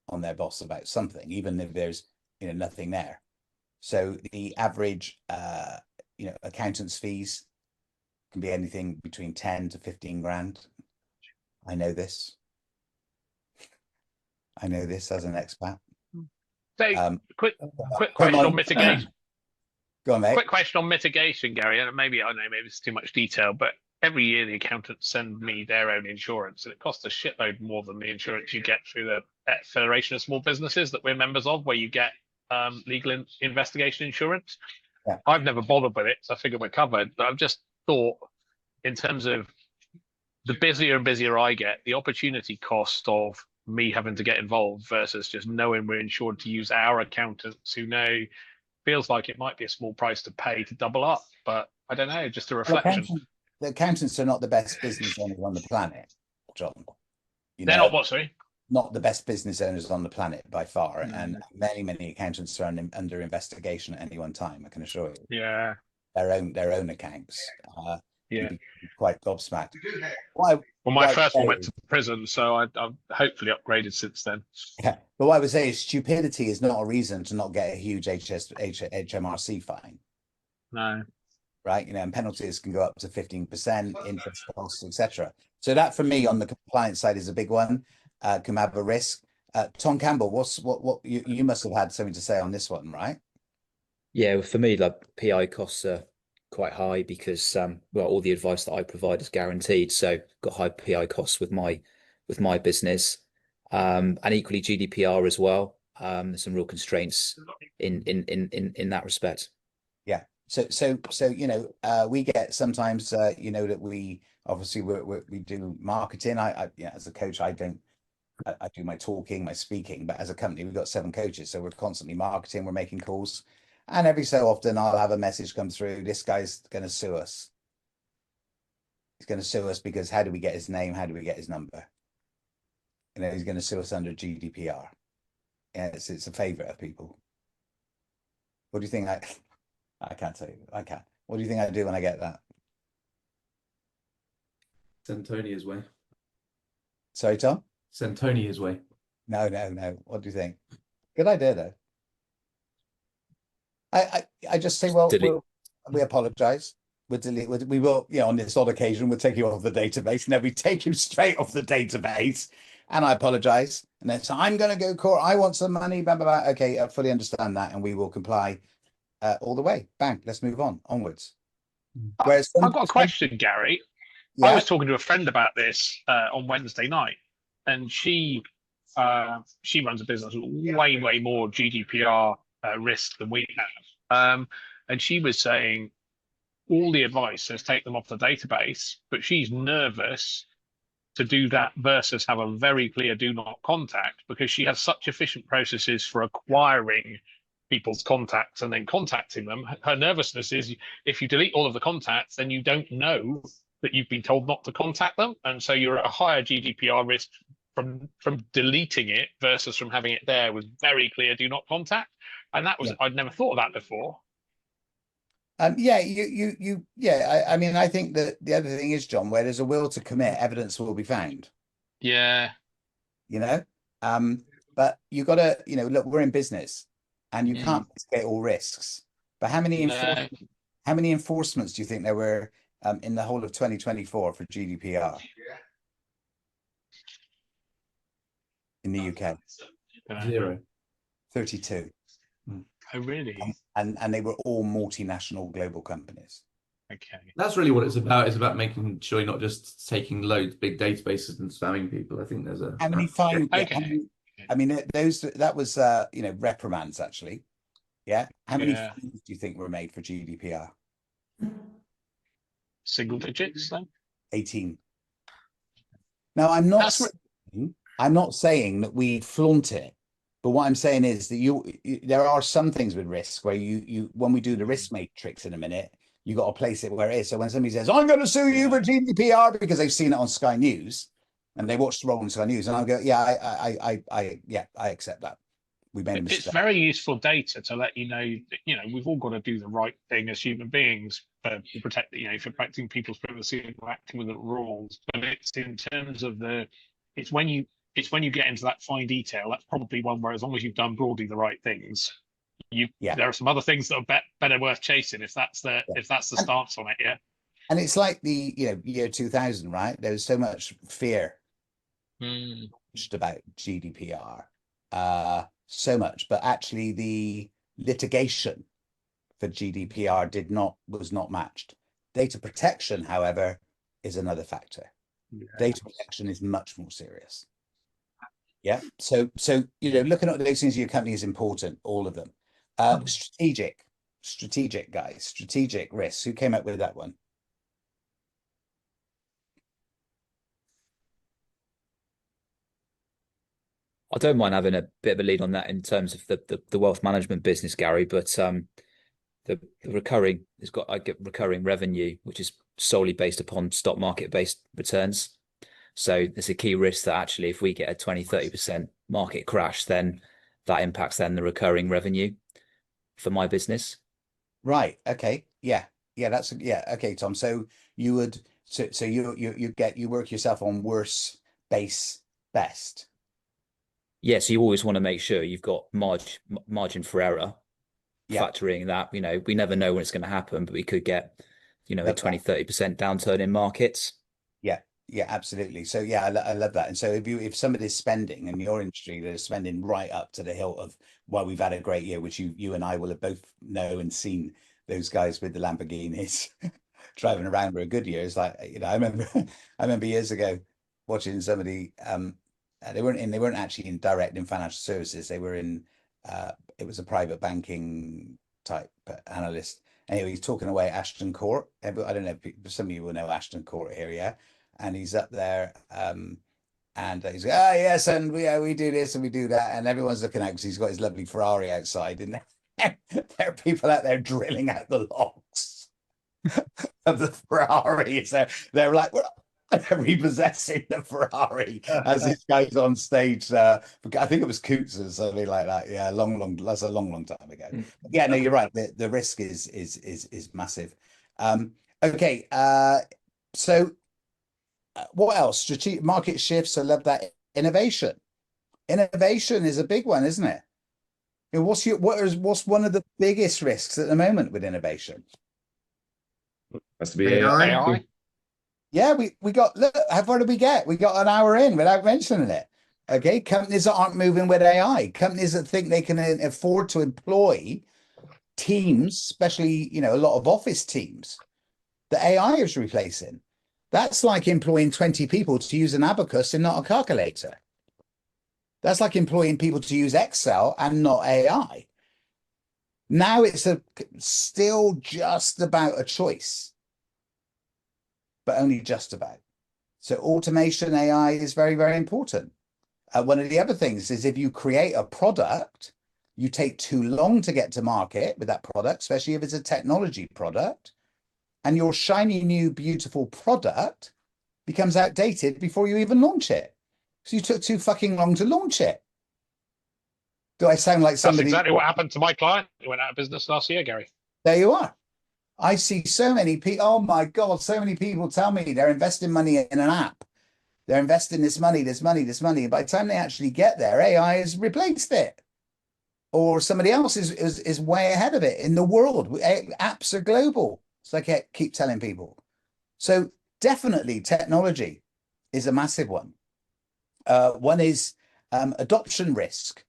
on their boss about something, even if there's, you know, nothing there. So the average, you know, accountant's fees can be anything between 10 to 15 grand. I know this as an expat. So quick question on mitigation. Go on, mate. Quick question on mitigation, Gary. And maybe it's too much detail, but every year the accountants send me their own insurance, and it costs a shitload more than the insurance you get through the Federation of Small Businesses that we're members of, where you get legal investigation insurance. Yeah. I've never bothered with it, so I figure we're covered. But I've just thought, in terms of the busier and busier I get, the opportunity cost of me having to get involved versus just knowing we're insured to use our accountants who know, feels like it might be a small price to pay to double up. But I don't know, just a reflection. The accountants are not the best business owners on the planet, John. They're not what, sorry? Not the best business owners on the planet by far. And many accountants are under investigation at any one time, I can assure you. Yeah. Their own accounts. Yeah. Quite gobsmacked. Well, my first one went to prison, so I've hopefully upgraded since then. Yeah. But what I would say is stupidity is not a reason to not get a huge HMRC fine. No. Right, you know, and penalties can go up to 15%, interest costs, etc. So that, for me, on the compliance side, is a big one. Can have a risk. Tom Campbell, what you must have had something to say on this one, right? Yeah, for me, like PI costs are quite high because well, all the advice that I provide is guaranteed. So got high PI costs with my business. And equally GDPR as well. There's some real constraints in that respect. Yeah. So we get sometimes that we obviously we do marketing. I as a coach I do my talking, my speaking, but as a company we've got 7 coaches, so we're constantly marketing, we're making calls, and every so often I'll have a message come through. This guy's going to sue us. He's going to sue us because how do we get his name? How do we get his number? He's going to sue us under GDPR. Yeah, it's a favorite of people. What do you think? I can't tell you. I can't. What do you think I do when I get that? Send Tony his way. Sorry, Tom? Send Tony his way. No. What do you think? Good idea, though. I just say, well, we apologize. We'll delete. We will, on this odd occasion, we'll take you off the database, and then we take you straight off the database. And I apologize. And then so I'm going to go court. I want some money. Blah, blah, blah. Okay, I fully understand that, and we will comply all the way. Bang. Let's move on onwards. Whereas I've got a question, Gary. Yeah. I was talking to a friend about this on Wednesday night, and she runs a business with way more GDPR risk than we have. And she was saying all the advice says take them off the database, but she's nervous to do that versus have a very clear do not contact, because she has such efficient processes for acquiring people's contacts and then contacting them. Her nervousness is if you delete all of the contacts, then you don't know that you've been told not to contact them. And so you're at a higher GDPR risk from deleting it versus from having it there with very clear do not contact. And that was, I'd never thought of that before. I mean, I think that the other thing is, John, where there's a will to commit, evidence will be found. Yeah. But you got to, look, we're in business, and you can't mitigate all risks. But how many enforcements do you think there were in the whole of 2024 for GDPR in the UK? 0. 32. Oh, really? And they were all multinational global companies. Okay. That's really what it's about. It's about making sure you're not just taking loads big databases and spamming people. I think there's a how many fines? Okay. That was reprimands actually. Yeah. How many fines do you think were made for GDPR? Single digits then? 18. Now I'm not saying that we flaunt it. But what I'm saying is that there are some things with risk where you when we do the risk matrix in a minute, you got to place it where it is. So when somebody says, I'm going to sue you for GDPR because they've seen it on Sky News and they watched the role on Sky News, and I'll go, I accept that. We made a mistake. It's very useful data to let you know that, we've all got to do the right thing as human beings for protecting people's privacy and acting within the rules. But it's in terms of it's when you get into that fine detail, that's probably one where as long as you've done broadly the right things, there are some other things that are better worth chasing if that's the stance on it. Yeah. And it's like the year 2000, right? There was so much fear about GDPR, so much, but actually the litigation for GDPR was not matched. Data protection, however, is another factor. Yeah. Data protection is much more serious. Yeah. So looking at those things in your company is important, all of them. Strategic guys, strategic risks. Who came up with that one? I don't mind having a bit of a lead on that in terms of the wealth management business, Gary, but the recurring I get recurring revenue, which is solely based upon stock market based returns. So there's a key risk that actually if we get a 20-30% market crash, then that impacts then the recurring revenue for my business. Right. Okay. Yeah. Okay, Tom. So you would you work yourself on worse base best. Yeah, so you always want to make sure you've got margin for error, factoring that, we never know when it's going to happen, but we could get, a 20-30% downturn in markets. Yeah. Yeah, absolutely. So yeah, I love that. And so if somebody's spending in your industry, they're spending right up to the hilt of, well, we've had a great year, which you and I will have both know and seen those guys with the Lamborghinis driving around for a good year. It's like, I remember I remember years ago watching somebody they weren't actually in financial services. They were in it was a private banking type analyst. Anyway, he's talking away at Ashton Court. I don't know if some of you will know Ashton Court here, yeah. And he's up there, and he's like, yes, and we do this and we do that, and everyone's looking out because he's got his lovely Ferrari outside, and there are people out there drilling out the locks of the Ferrari. So they're like, they're repossessing the Ferrari as this guy's on stage. I think it was Coots or something like that. Yeah, that's a long time ago. But yeah, no, you're right. The risk is massive. Okay, so. What else? Strategic market shifts. I love that. Innovation. Innovation is a big one, isn't it? What's one of the biggest risks at the moment with innovation? Has to be AI. Yeah, we got. Look, how far did we get? We got an hour in without mentioning it. Okay, companies that aren't moving with AI, companies that think they can afford to employ teams, especially a lot of office teams, that AI is replacing. That's like employing 20 people to use an abacus and not a calculator. That's like employing people to use Excel and not AI. Now it's still just about a choice, but only just about. So automation, AI is very, very important. One of the other things is if you create a product, you take too long to get to market with that product, especially if it's a technology product, and your shiny new beautiful product becomes outdated before you even launch it. So you took too fucking long to launch it. Do I sound like somebody? That's exactly what happened to my client. He went out of business last year, Gary. There you are. I see so many people. Oh my God, so many people tell me they're investing money in an app. They're investing this money. And by the time they actually get there, AI has replaced it. Or somebody else is way ahead of it in the world. Apps are global. So I keep telling people. So definitely technology is a massive one. One is adoption risk.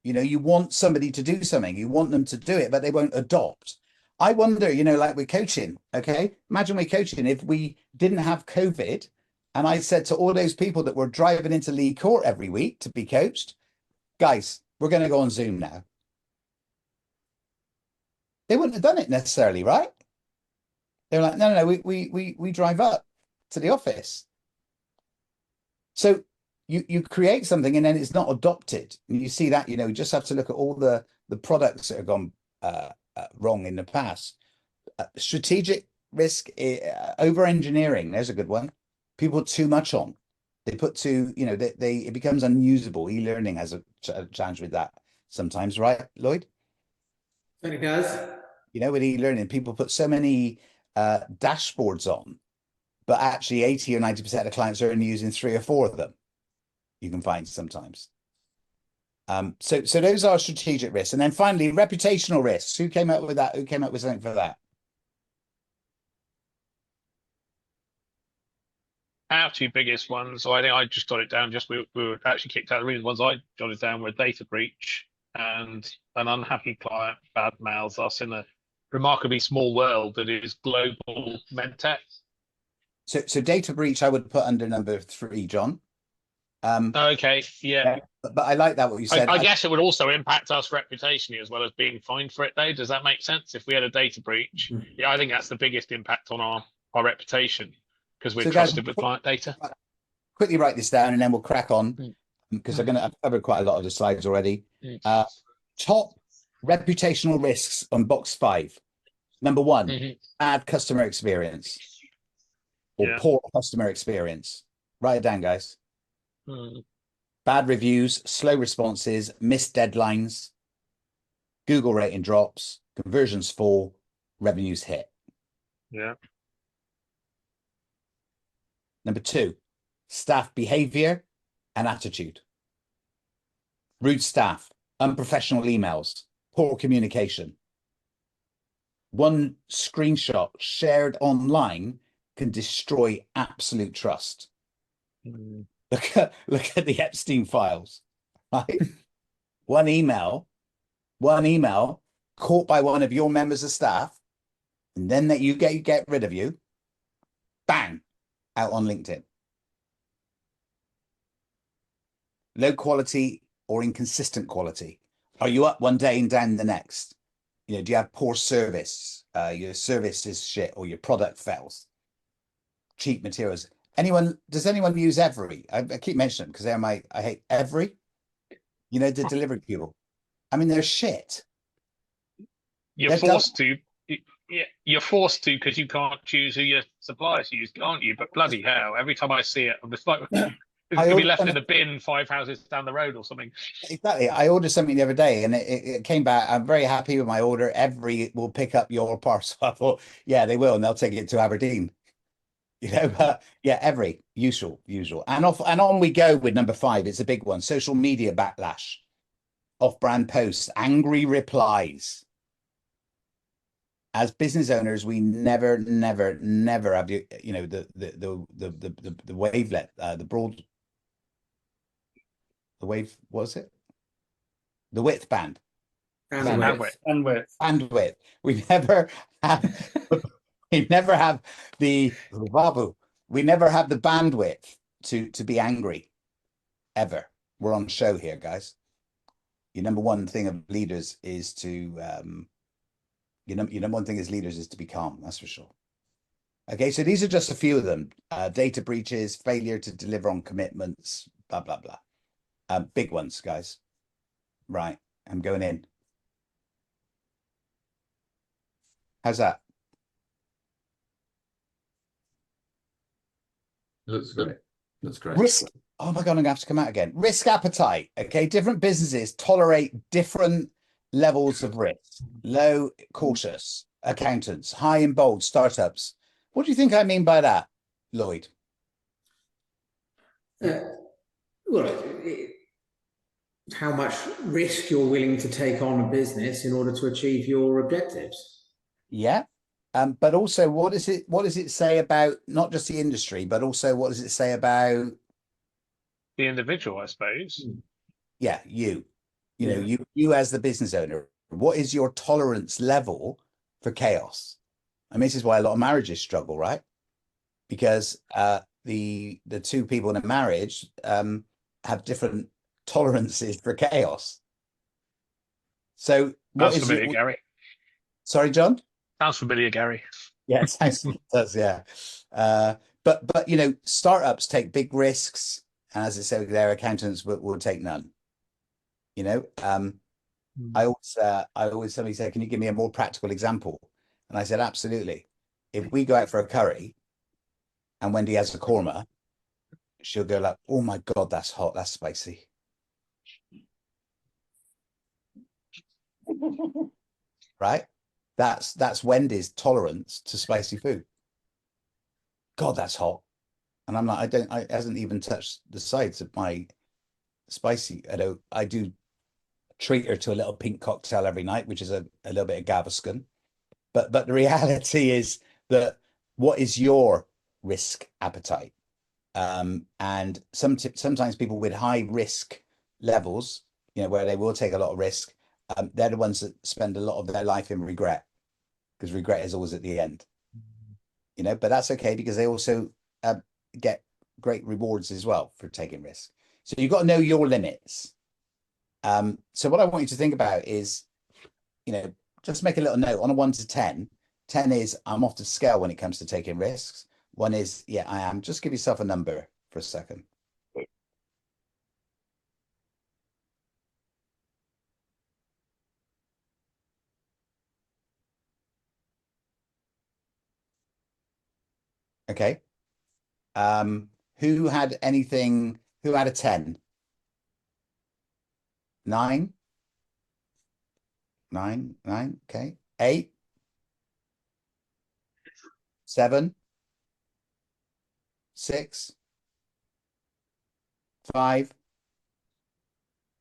You want somebody to do something. You want them to do it, but they won't adopt. I wonder, like we're coaching, okay? Imagine we're coaching. If we didn't have COVID and I said to all those people that were driving into Lee Court every week to be coached, guys, we're going to go on Zoom now. They wouldn't have done it necessarily, right? They're like, no, we drive up to the office. So you create something and then it's not adopted. And you see that, you just have to look at all the products that have gone wrong in the past. Strategic risk, over engineering. There's a good one. People put too much on. They put too, it becomes unusable. E-learning has a challenge with that sometimes, right, Lloyd? It does. With e-learning, people put so many dashboards on, but actually 80 or 90% of the clients are only using 3 or 4 of them. You can find sometimes. So those are strategic risks. And then finally, reputational risks. Who came up with that? Who came up with something for that? Our 2 biggest ones, I think I just got it down. We were actually kicked out. The reason ones I jotted down were data breach and an unhappy client bad mouths us in a remarkably small world that is global medtech. So data breach I would put under number 3, John. Okay, yeah. But I like that what you said. I guess it would also impact us reputationally as well as being fined for it, though. Does that make sense? If we had a data breach, yeah, I think that's the biggest impact on our reputation because we're trusted with client data. Quickly write this down and then we'll crack on because I've covered quite a lot of the slides already. Top reputational risks on box 5. Number 1, bad customer experience or poor customer experience. Write it down, guys. Bad reviews, slow responses, missed deadlines, Google rating drops, conversions fall, revenues hit. Yeah. Number 2, staff behavior and attitude. Rude staff, unprofessional emails, poor communication. One screenshot shared online can destroy absolute trust. Look at the Epstein files, right? One email caught by one of your members of staff, and then that you get rid of you, bang, out on LinkedIn. Low quality or inconsistent quality. Are you up one day and down the next? You know, do you have poor service? Your service is shit, or your product fails. Cheap materials. Does anyone use Every? I keep mentioning them because I hate Every. You know, the delivery people. I mean, they're shit. You're forced to. Yeah, you're forced to because you can't choose who your suppliers use, can't you? But bloody hell, every time I see it, I'm just like, it's going to be left in the bin 5 houses down the road or something. Exactly. I ordered something the other day and it came back. I'm very happy with my order. Every will pick up your parcel. I thought, yeah, they will, and they'll take it to Aberdeen. You know, but yeah, Every, usual. And on we go with number 5. It's a big one. Social media backlash, off-brand posts, angry replies. As business owners, we never have the wavelet, the broad, the wave. What was it? The width band. Bandwidth. We never have. We never have the We never have the bandwidth to be angry, ever. We're on show here, guys. Your number one thing of leaders is to your number one thing as leaders is to be calm. That's for sure. Okay, so these are just a few of them. Data breaches, failure to deliver on commitments, blah, blah, blah. Big ones, guys. Right, I'm going in. How's that? Looks great. Looks great. Risk. Oh my God, I'm going to have to come out again. Risk appetite. Okay, different businesses tolerate different levels of risk. Low, cautious accountants, high and bold startups. What do you think I mean by that, Lloyd? How much risk you're willing to take on a business in order to achieve your objectives. Yeah. But also, what does it say about not just the industry, but also what does it say about the individual, I suppose? Yeah, you know, you as the business owner, what is your tolerance level for chaos? I mean, this is why a lot of marriages struggle, right? Because the two people in a marriage have different tolerances for chaos. So what Sounds familiar, Gary. Sorry, John? Sounds familiar, Gary. Yeah, it does, yeah. But you know, startups take big risks, and as I said, their accountants will take none. You know, I always somebody said, "Can you give me a more practical example?" And I said, "Absolutely. If we go out for a curry, and Wendy has a korma, she'll go like, 'Oh my God, that's hot, that's spicy.'" Right? That's Wendy's tolerance to spicy food. God, that's hot. And I'm like, I hasn't even touched the sides of my spicy. I do treat her to a little pink cocktail every night, which is a little bit of Gaviscon. But the reality is that what is your risk appetite? And sometimes people with high risk levels, you know, where they will take a lot of risk, they're the ones that spend a lot of their life in regret, because regret is always at the end. You know, but that's okay because they also get great rewards as well for taking risks. So you've got to know your limits. So what I want you to think about is, you know, just make a little note on a 1 to 10. 10 is I'm off the scale when it comes to taking risks. 1 is, yeah, I am. Just give yourself a number for a second. Okay. Who had anything? Who had a 10? 9? 9. Okay. 8? 7? 6? 5?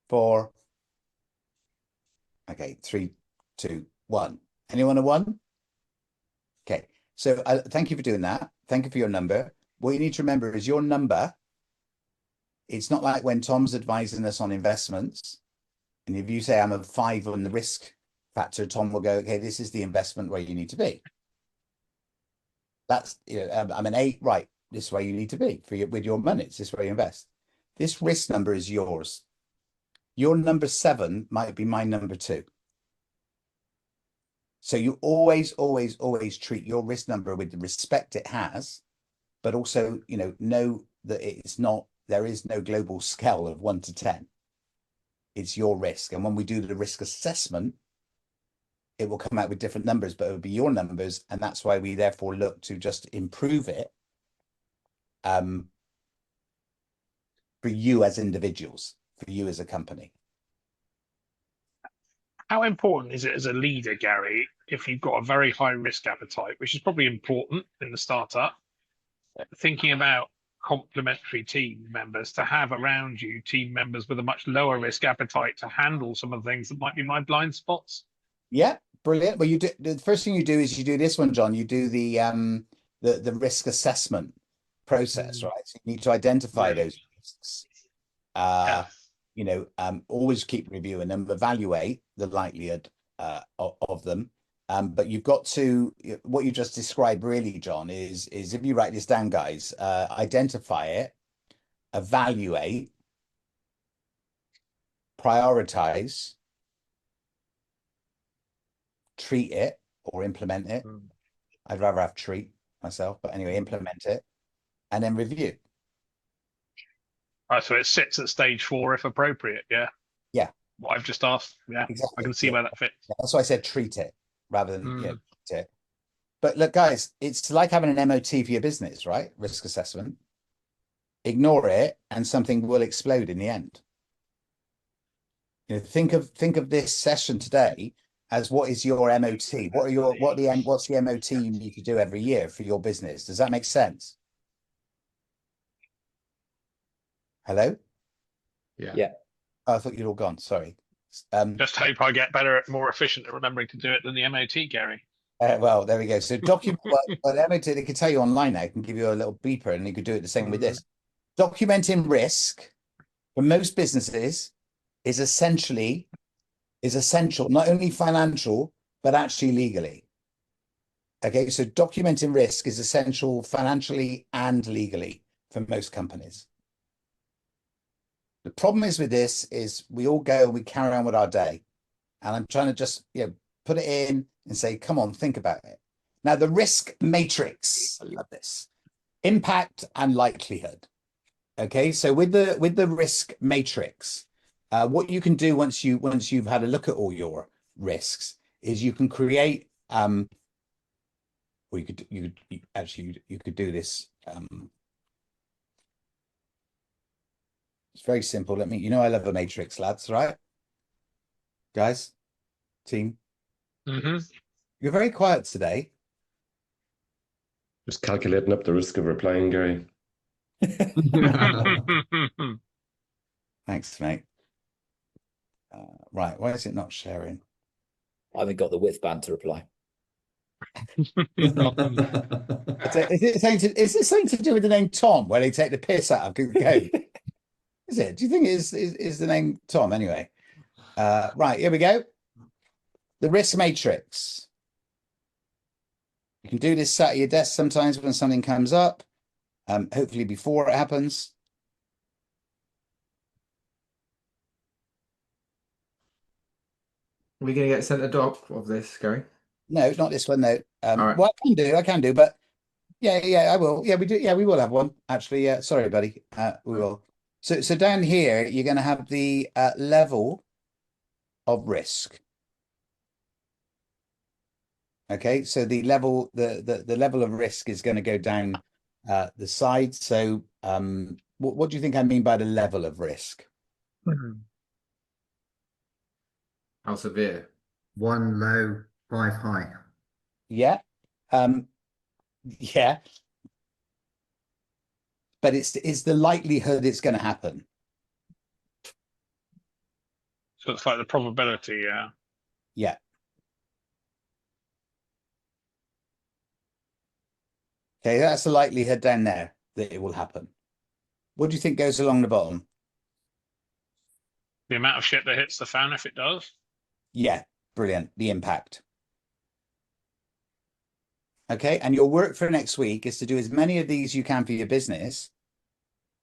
4? Okay. 3, 2, 1. Anyone a 1? Okay. So thank you for doing that. Thank you for your number. What you need to remember is your number It's not like when Tom's advising us on investments, and if you say I'm a 5 on the risk factor, Tom will go, okay, this is the investment where you need to be. That's, I'm an 8, right? This is where you need to be with your money. It's this way you invest. This risk number is yours. Your number 7 might be my number 2. So you always treat your risk number with the respect it has, but also, know that it's not, there is no global scale of 1 to 10. It's your risk. And when we do the risk assessment, it will come out with different numbers, but it will be your numbers. And that's why we therefore look to just improve it for you as individuals, for you as a company. How important is it as a leader, Gary, if you've got a very high risk appetite, which is probably important in the startup, thinking about complementary team members, to have around you team members with a much lower risk appetite to handle some of the things that might be my blind spots? Yeah, brilliant. Well, the first thing you do is you do this one, John. You do the risk assessment process, right? So you need to identify those risks. Always keep reviewing them, evaluate the likelihood of them. But you've got to, what you just described really, John, is if you write this down, guys, identify it, evaluate, prioritize, treat it or implement it. I'd rather have treat myself, but anyway, implement it, and then review. Right, so it sits at stage 4 if appropriate. Yeah. Yeah. What I've just asked. Yeah. Exactly. I can see where that fits. That's why I said treat it rather than treat it. But look, guys, it's like having an MOT for your business, right? Risk assessment. Ignore it, and something will explode in the end. Think of this session today as what is your MOT? What's the MOT you need to do every year for your business? Does that make sense? Hello? Yeah. Oh, I thought you'd all gone. Sorry. Just hope I get better, more efficient at remembering to do it than the MOT, Gary. Well, there we go. So document, well, MOT, they can tell you online now, can give you a little beeper, and you could do it the same with this. Documenting risk for most businesses is essential, not only financial, but actually legally. Okay, so documenting risk is essential financially and legally for most companies. The problem is with this is we all go and we carry on with our day. And I'm trying to just put it in and say, come on, think about it. Now, the risk matrix, I love this. Impact and likelihood. Okay, so with the risk matrix, what you can do once you've had a look at all your risks is you can create or you could do this. It's very simple. I love a matrix, lads, right? Guys, team. You're very quiet today. Just calculating up the risk of replying, Gary. Thanks, mate. Right, why is it not sharing? I haven't got the width band to reply. Is it something to do with the name Tom, where they take the piss out of go? Is it? Do you think is the name Tom anyway? Right, here we go. The risk matrix. You can do this sat at your desk sometimes when something comes up. Hopefully before it happens. Are we going to get sent a doc of this, Gary? No, not this one though. Right. Well, I can do, but yeah, I will. Yeah, we do. Yeah, we will have one actually. Yeah, sorry, buddy. We will. So down here, you're going to have the level of risk. Okay, so the level of risk is going to go down the side. So what do you think I mean by the level of risk? How severe? 1 low, 5 high. Yeah. Yeah. But it's the likelihood it's going to happen. So it's like the probability, yeah. Yeah. Okay, that's the likelihood down there that it will happen. What do you think goes along the bottom? The amount of shit that hits the fan if it does. Yeah, brilliant. The impact. Okay, and your work for next week is to do as many of these you can for your business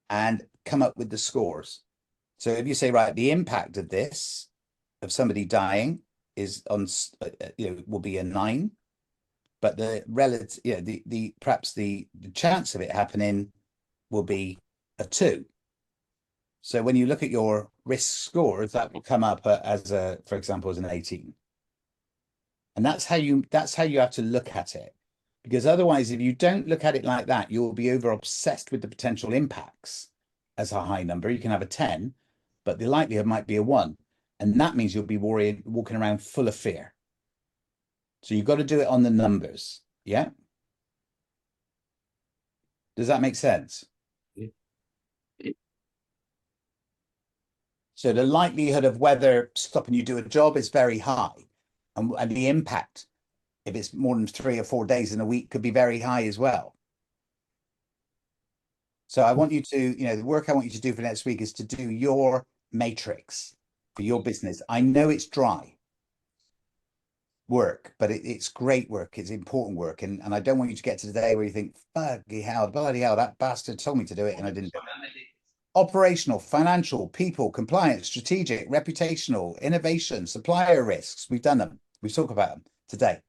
and come up with the scores. So if you say, right, the impact of this, of somebody dying, is on, will be a 9, but the relative, the perhaps the chance of it happening will be a 2. So when you look at your risk scores, that will come up as a, for example, as an 18. And that's how you have to look at it. Because otherwise, if you don't look at it like that, you'll be over obsessed with the potential impacts as a high number. You can have a 10, but the likelihood might be a 1. And that means you'll be worried, walking around full of fear. So you've got to do it on the numbers. Yeah. Does that make sense? So the likelihood of whether stopping you do a job is very high. And the impact, if it's more than 3 or 4 days in a week, could be very high as well. So I want you to, the work I want you to do for next week is to do your matrix for your business. I know it's dry work, but it's great work. It's important work. And I don't want you to get to the day where you think, bloody hell, that bastard told me to do it and I didn't do it. Operational, financial, people, compliance, strategic, reputational, innovation, supplier risks. We've done them. We've talked about them today.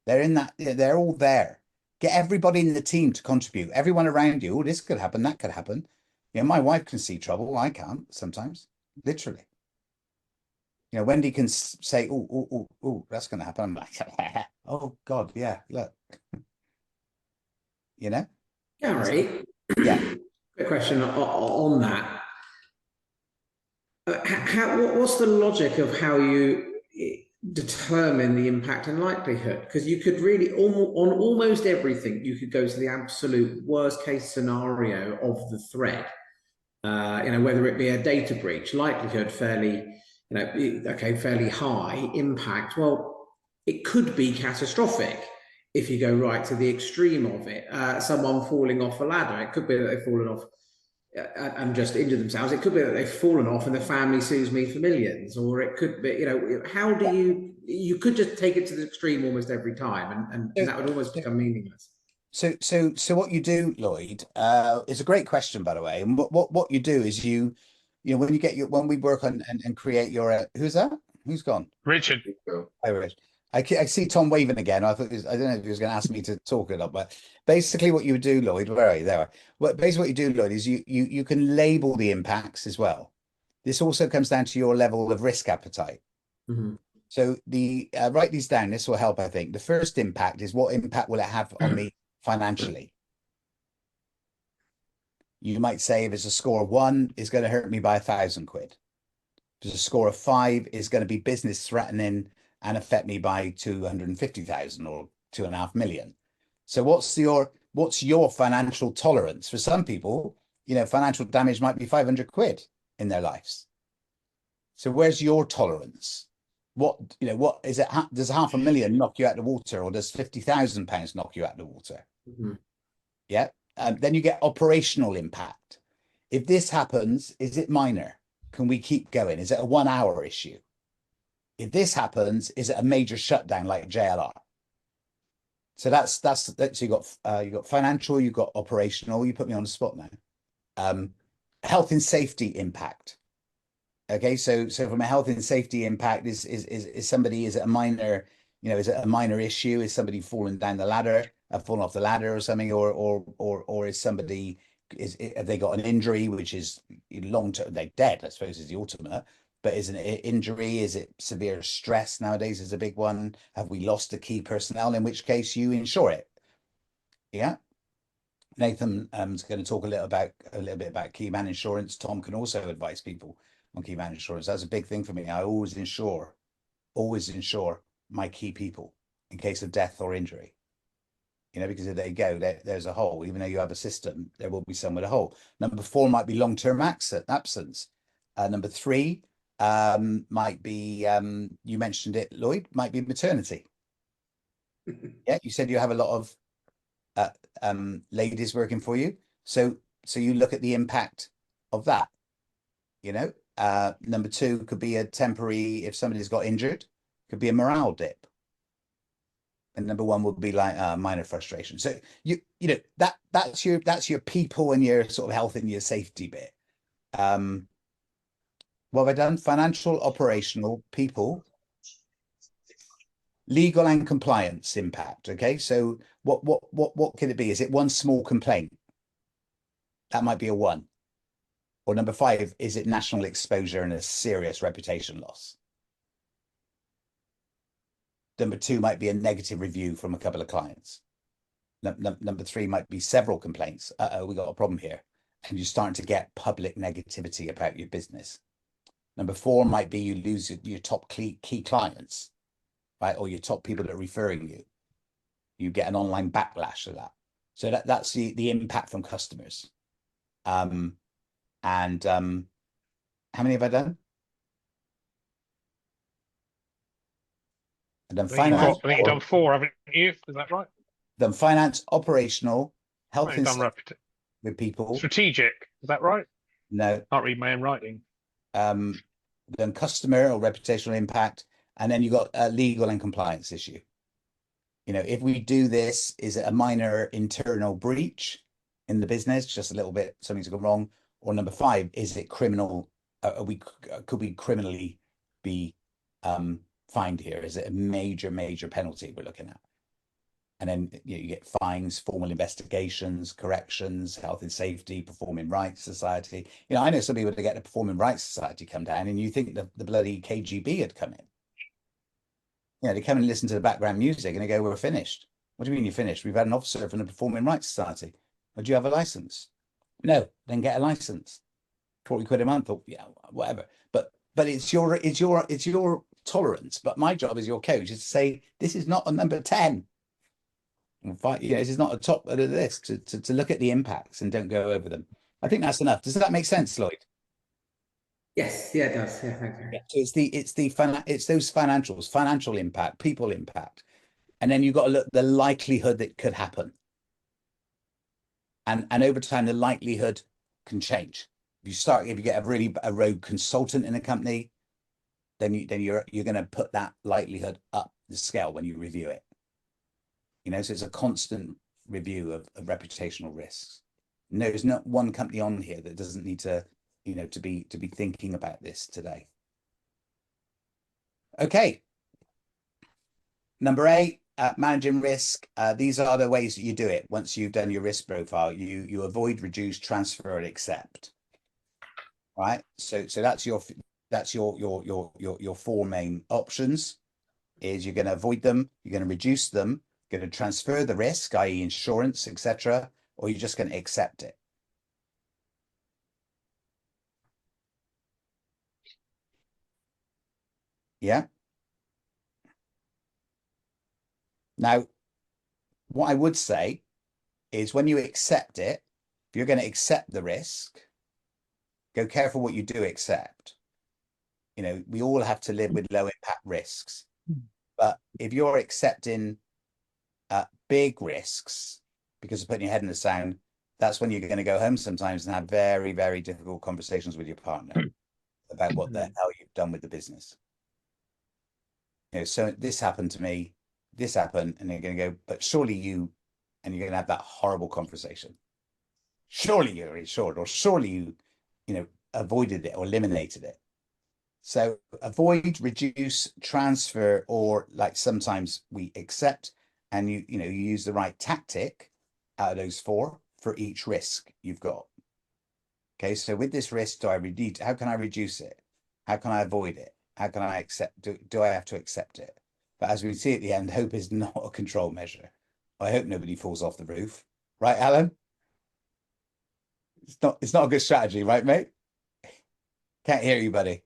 They're in that, they're all there. Get everybody in the team to contribute. Everyone around you. Oh, this could happen. That could happen. My wife can see trouble. I can't sometimes, literally. Wendy can say, oh, that's going to happen. I'm like, oh God, yeah, look. Gary, yeah. Quick question on that. What's the logic of how you determine the impact and likelihood? Because you could really, on almost everything, you could go to the absolute worst case scenario of the threat. Whether it be a data breach, likelihood fairly high, impact, well, it could be catastrophic if you go right to the extreme of it. Someone falling off a ladder, it could be that they've fallen off and just injured themselves. It could be that they've fallen off and the family sues me for millions, or it could be, how do you could just take it to the extreme almost every time, and that would almost become meaningless. So what you do, Lloyd, is a great question, by the way. And what you do is when we work on and create your, who's that? Who's gone? Richard. Hi, Rich. I see Tom waving again. I don't know if he was going to ask me to talk it up, but basically what you would do, Lloyd, where are you? There. Basically what you do, Lloyd, is you can label the impacts as well. This also comes down to your level of risk appetite. Mm-hmm. So write these down. This will help, I think. The first impact is, what impact will it have on me financially? You might say, if it's a score of 1, it's going to hurt me by 1,000 quid. If it's a score of 5, it's going to be business threatening and affect me by 250,000 or 2.5 million. So what's your financial tolerance? For some people, financial damage might be 500 quid in their lives. So where's your tolerance? What is it? Does 500,000 knock you out of the water, or does £50,000 knock you out of the water? Mm-hmm. Yeah. Then you get operational impact. If this happens, is it minor? Can we keep going? Is it a 1-hour issue? If this happens, is it a major shutdown like JLR? So that's so you got financial, you got operational. You put me on the spot now. Health and safety impact. Okay, so from a health and safety impact, is it a minor? Is it a minor issue? Is somebody falling down the ladder, fallen off the ladder or something, or is somebody have they got an injury which is long term? They're dead, I suppose, is the ultimate. But is it an injury? Is it severe stress nowadays is a big one? Have we lost a key personnel? In which case you insure it. Yeah. Nathan is going to talk a little bit about key man insurance. Tom can also advise people on key man insurance. That's a big thing for me. I always insure my key people in case of death or injury. Because if they go, there's a hole. Even though you have a system, there will be somewhere a hole. Number 4 might be long-term absence. Number 3 might be, you mentioned it, Lloyd, might be maternity. Yeah, you said you have a lot of ladies working for you. So so you look at the impact of that. You know, number two could be a temporary, if somebody's got injured, could be a morale dip. And number one would be like minor frustration. So you know that's your people and your sort of health and your safety bit. What have I done? Financial, operational, people, legal and compliance impact. Okay, so what can it be? Is it one small complaint? That might be a 1. Or number 5, is it national exposure and a serious reputation loss? Number 2 might be a negative review from a couple of clients. Number 3 might be several complaints. We got a problem here. And you're starting to get public negativity about your business. Number 4 might be you lose your top key clients, right? Or your top people that are referring you. You get an online backlash of that. So that's the impact from customers. How many have I done? I've done finance. I think you've done 4, haven't you? Is that right? Done finance, operational, health and done safety with people. Strategic, is that right? No. Can't read my own writing. Then customer or reputational impact, and then you got a legal and compliance issue. You know, if we do this, is it a minor internal breach in the business, just a little bit, something's gone wrong? Or number 5, is it criminal? Could we criminally be fined here? Is it a major penalty we're looking at? And then you get fines, formal investigations, corrections, health and safety, Performing Rights Society. You know, I know some people that get the Performing Rights Society come down, and you think the bloody KGB had come in. You know, they come and listen to the background music and they go, "We're finished." What do you mean you're finished? We've had an officer from the Performing Rights Society. Well, do you have a license? No, then get a license. 40 quid a month, or yeah, whatever. But it's your tolerance. But my job as your coach is to say, this is not a number 10. You know, this is not a top of the list, to look at the impacts and don't go over them. I think that's enough. Does that make sense, Lloyd? Yes, yeah, it does. Yeah, thank you. Yeah, so it's those financials, financial impact, people impact, and then you've got to look at the likelihood that could happen. And over time, the likelihood can change. If you get a rogue consultant in a company, then you're going to put that likelihood up the scale when you review it. You know, so it's a constant review of reputational risks. No, there's not one company on here that doesn't need to, you know, to be thinking about this today. Okay. Number 8, managing risk. These are the ways that you do it. Once you've done your risk profile, you avoid, reduce, transfer, and accept. Right. So that's your 4 main options. Is you're going to avoid them, you're going to reduce them, you're going to transfer the risk, i.e. insurance, etc., or you're just going to accept it. Yeah. Now, what I would say is when you accept it, if you're going to accept the risk, go careful what you do accept. You know, we all have to live with low impact risks. But if you're accepting big risks because of putting your head in the sand, that's when you're going to go home sometimes and have very, very difficult conversations with your partner about what the hell you've done with the business. You know, so this happened to me, this happened, and they're going to go, but surely you're going to have that horrible conversation. Surely you're insured, or surely you know, avoided it or eliminated it. So avoid, reduce, transfer, or like sometimes we accept, and you use the right tactic out of those 4 for each risk you've got. Okay, so with this risk, how can I reduce it? How can I avoid it? How can I accept? Do I have to accept it? But as we see at the end, hope is not a control measure. I hope nobody falls off the roof, right, Alan? It's not a good strategy, right, mate? Can't hear you, buddy.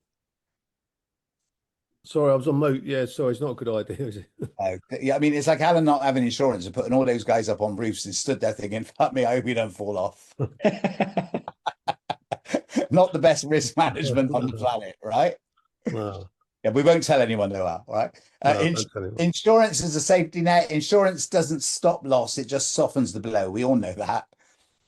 Sorry, I was on mute. Yeah, sorry, it's not a good idea, is it? Yeah, I mean, it's like Alan not having insurance and putting all those guys up on roofs and stood there thinking, fuck me, I hope you don't fall off. Not the best risk management on the planet, right? Wow. Yeah, we won't tell anyone though, right? Insurance is a safety net. Insurance doesn't stop loss, it just softens the blow. We all know that.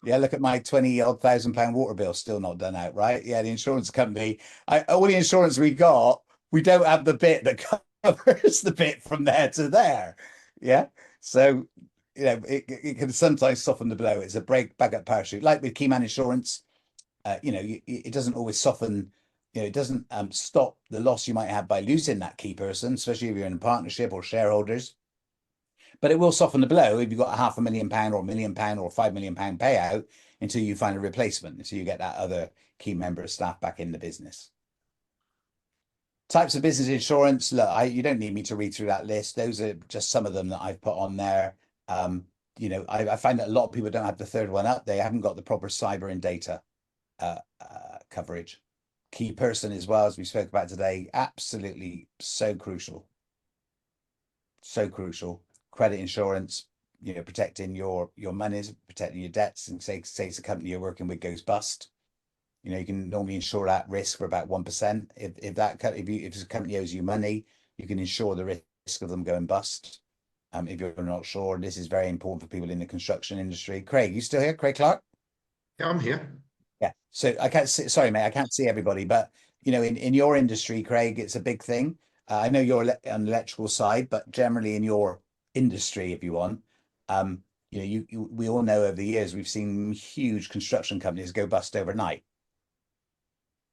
Yeah, look at my 20-odd £1,000 water bill still not done out, right? Yeah, the insurance company, all the insurance we got, we don't have the bit that covers the bit from there to there. Yeah. So, you know, it can sometimes soften the blow. It's a backup parachute. Like with Keyman Insurance, you know, it doesn't always soften, you know, it doesn't stop the loss you might have by losing that key person, especially if you're in a partnership or shareholders. But it will soften the blow if you've got £500,000 or £1 million or £5 million payout until you find a replacement, until you get that other key member of staff back in the business. Types of business insurance. Look, you don't need me to read through that list. Those are just some of them that I've put on there. You know, I find that a lot of people don't have the third one up. They haven't got the proper cyber and data coverage. Key person as well, as we spoke about today, absolutely so crucial. So crucial. Credit insurance, you know, protecting your monies, protecting your debts, and say it's a company you're working with goes bust. You know, you can normally insure that risk for about 1%. If it's a company owes you money, you can insure the risk of them going bust. If you're not sure, this is very important for people in the construction industry. Craig, you still here? Craig Clark? Yeah, I'm here. Yeah. So I can't see, sorry, mate, I can't see everybody, but you know, in your industry, Craig, it's a big thing. I know you're on the electrical side, but generally in your industry, if you want, you know, we all know over the years we've seen huge construction companies go bust overnight.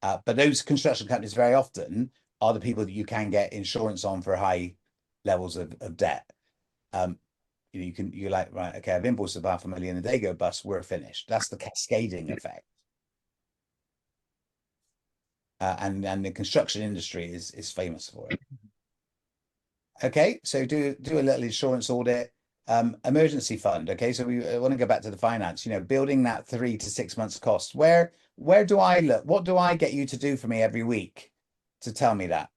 But those construction companies very often are the people that you can get insurance on for high levels of debt. You know, you're like, right, okay, I've invoiced of £500,000 and they go bust, we're finished. That's the cascading effect. And the construction industry is famous for it. Okay, so do a little insurance audit. Emergency fund. Okay, so we want to go back to the finance. You know, building that 3 to 6 months cost. Where do I look? What do I get you to do for me every week to tell me that?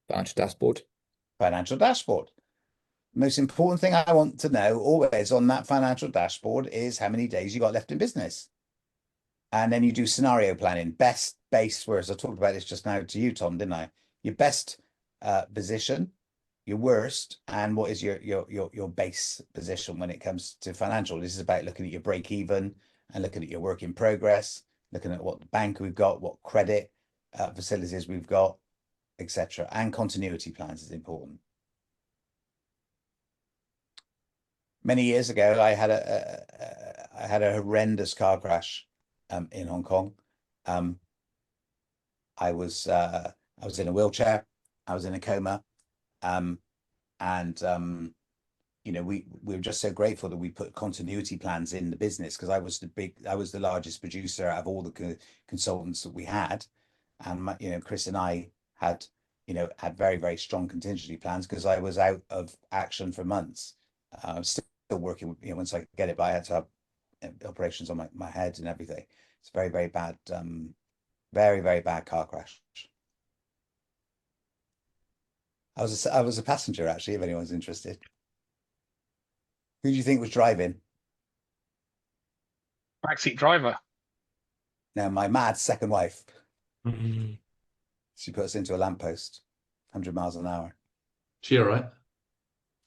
Financial dashboard. Financial dashboard. Most important thing I want to know always on that financial dashboard is how many days you got left in business. And then you do scenario planning, best base, whereas I talked about this just now to you, Tom, didn't I? Your best position, your worst, and what is your base position when it comes to financial. This is about looking at your break even and looking at your work in progress, looking at what bank we've got, what credit facilities we've got, etc. And continuity plans is important. Many years ago, I had a horrendous car crash in Hong Kong. I was in a wheelchair. I was in a coma. You know, we were just so grateful that we put continuity plans in the business, because I was the largest producer out of all the consultants that we had. And you know, Chris and I had very, very strong contingency plans because I was out of action for months. I'm still working, you know, once I get it, but I had to have operations on my head and everything. It's very, very bad, very, very bad car crash. I was a passenger, actually, if anyone's interested. Who do you think was driving? Backseat driver. No, my mad second wife. She put us into a lamppost, 100 miles an hour. She all right?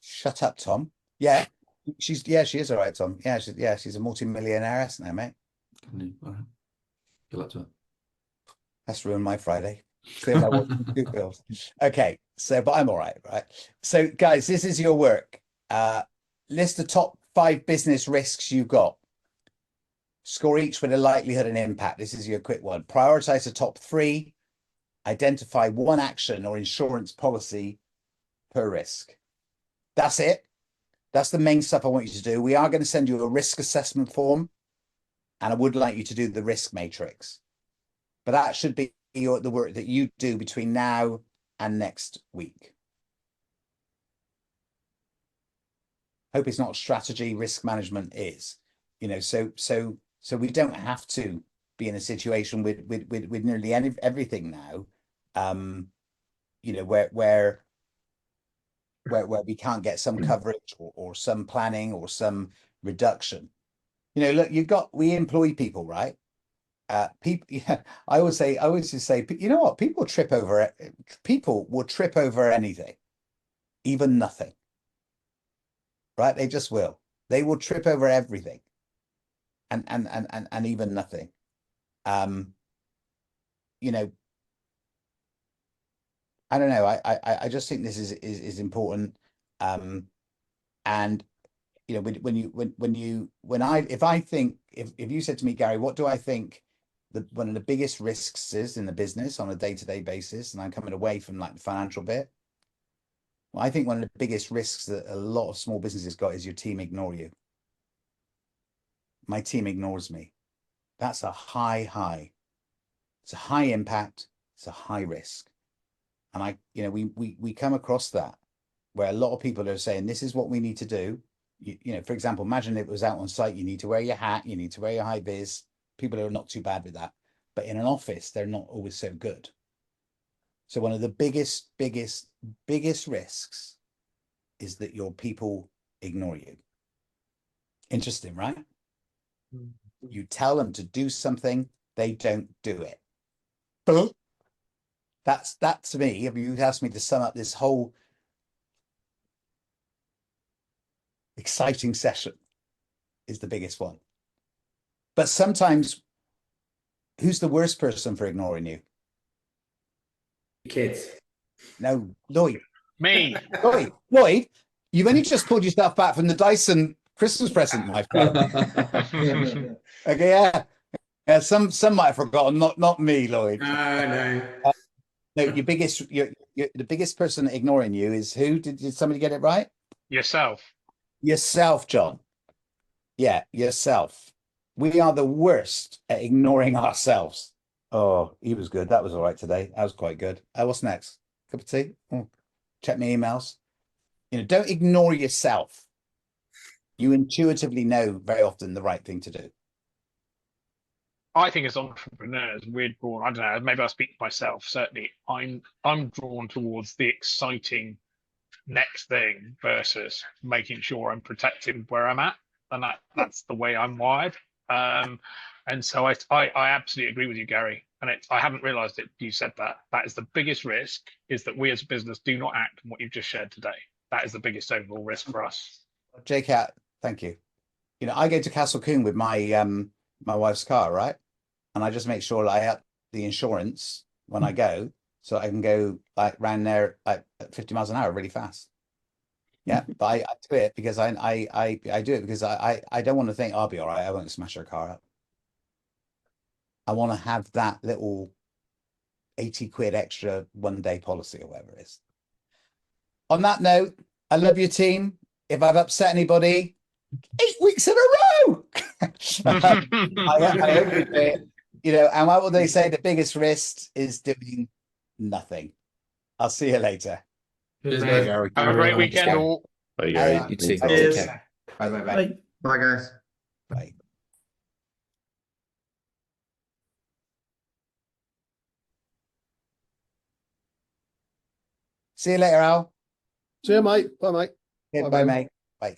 Shut up, Tom. Yeah, she is all right, Tom. Yeah, she's a multi-millionaire now, mate. All right. Good luck to her. That's ruined my Friday. Okay, so but I'm all right, right? So guys, this is your work. List the top 5 business risks you've got. Score each with a likelihood and impact. This is your quick one. Prioritize the top 3. Identify one action or insurance policy per risk. That's it. That's the main stuff I want you to do. We are going to send you a risk assessment form, and I would like you to do the risk matrix. But that should be the work that you do between now and next week. Hope it's not strategy, risk management is, you know, so we don't have to be in a situation with nearly everything now, you know, where we can't get some coverage or some planning or some reduction. You know, look, we employ people, right? People, yeah, I always just say, you know what? People will trip over anything, even nothing. Right? They just will. They will trip over everything. and even nothing. You know, I don't know. I just think this is important. And you know, if you said to me, Gary, what do I think one of the biggest risks is in the business on a day-to-day basis, and I'm coming away from like the financial bit. Well, I think one of the biggest risks that a lot of small businesses got is your team ignore you. My team ignores me. That's a high. It's a high impact. It's a high risk. And we come across that where a lot of people are saying, this is what we need to do. You know, for example, imagine it was out on site. You need to wear your hat. You need to wear your high vis. People are not too bad with that. But in an office, they're not always so good. So one of the biggest risks is that your people ignore you. Interesting, right? You tell them to do something, they don't do it. That to me, if you asked me to sum up this whole exciting session, is the biggest one. But sometimes, who's the worst person for ignoring you? Kids. No, Lloyd. Me. Lloyd, you've only just pulled yourself back from the Dyson Christmas present, my friend. Okay, yeah. Some might have forgotten, not me, Lloyd. No. No, the biggest person ignoring you is who? Did somebody get it right? Yourself. Yourself, John. Yeah, yourself. We are the worst at ignoring ourselves. Oh, he was good. That was all right today. That was quite good. What's next? Cup of tea? Check my emails. You know, don't ignore yourself. You intuitively know very often the right thing to do. I think as entrepreneurs, we're drawn, I don't know, maybe I'll speak for myself, certainly. I'm drawn towards the exciting next thing versus making sure I'm protecting where I'm at. And that's the way I'm wired. And so I absolutely agree with you, Gary. And I haven't realized it. You said that. That is the biggest risk, is that we as a business do not act on what you've just shared today. That is the biggest overall risk for us. JCat, thank you. You know, I go to Castle Coombe with my my wife's car, right? And I just make sure that I up the insurance when I go, so I can go like round there like at 50 miles an hour really fast. Yeah, but I do it because I do it because I don't want to think I'll be all right. I won't smash her car up. I want to have that little 80 quid extra 1 day policy or whatever it is. On that note, I love your team. If I've upset anybody, 8 weeks in a row. I hope you do it. You know, and what will they say? The biggest risk is doing nothing. I'll see you later. Cheers, mate. Have a great weekend all. Bye, Gary. You too. Cheers. Take care. Bye. Bye, guys. Bye. See you later, Al. See you, mate. Bye, mate. Okay, bye, mate. Bye.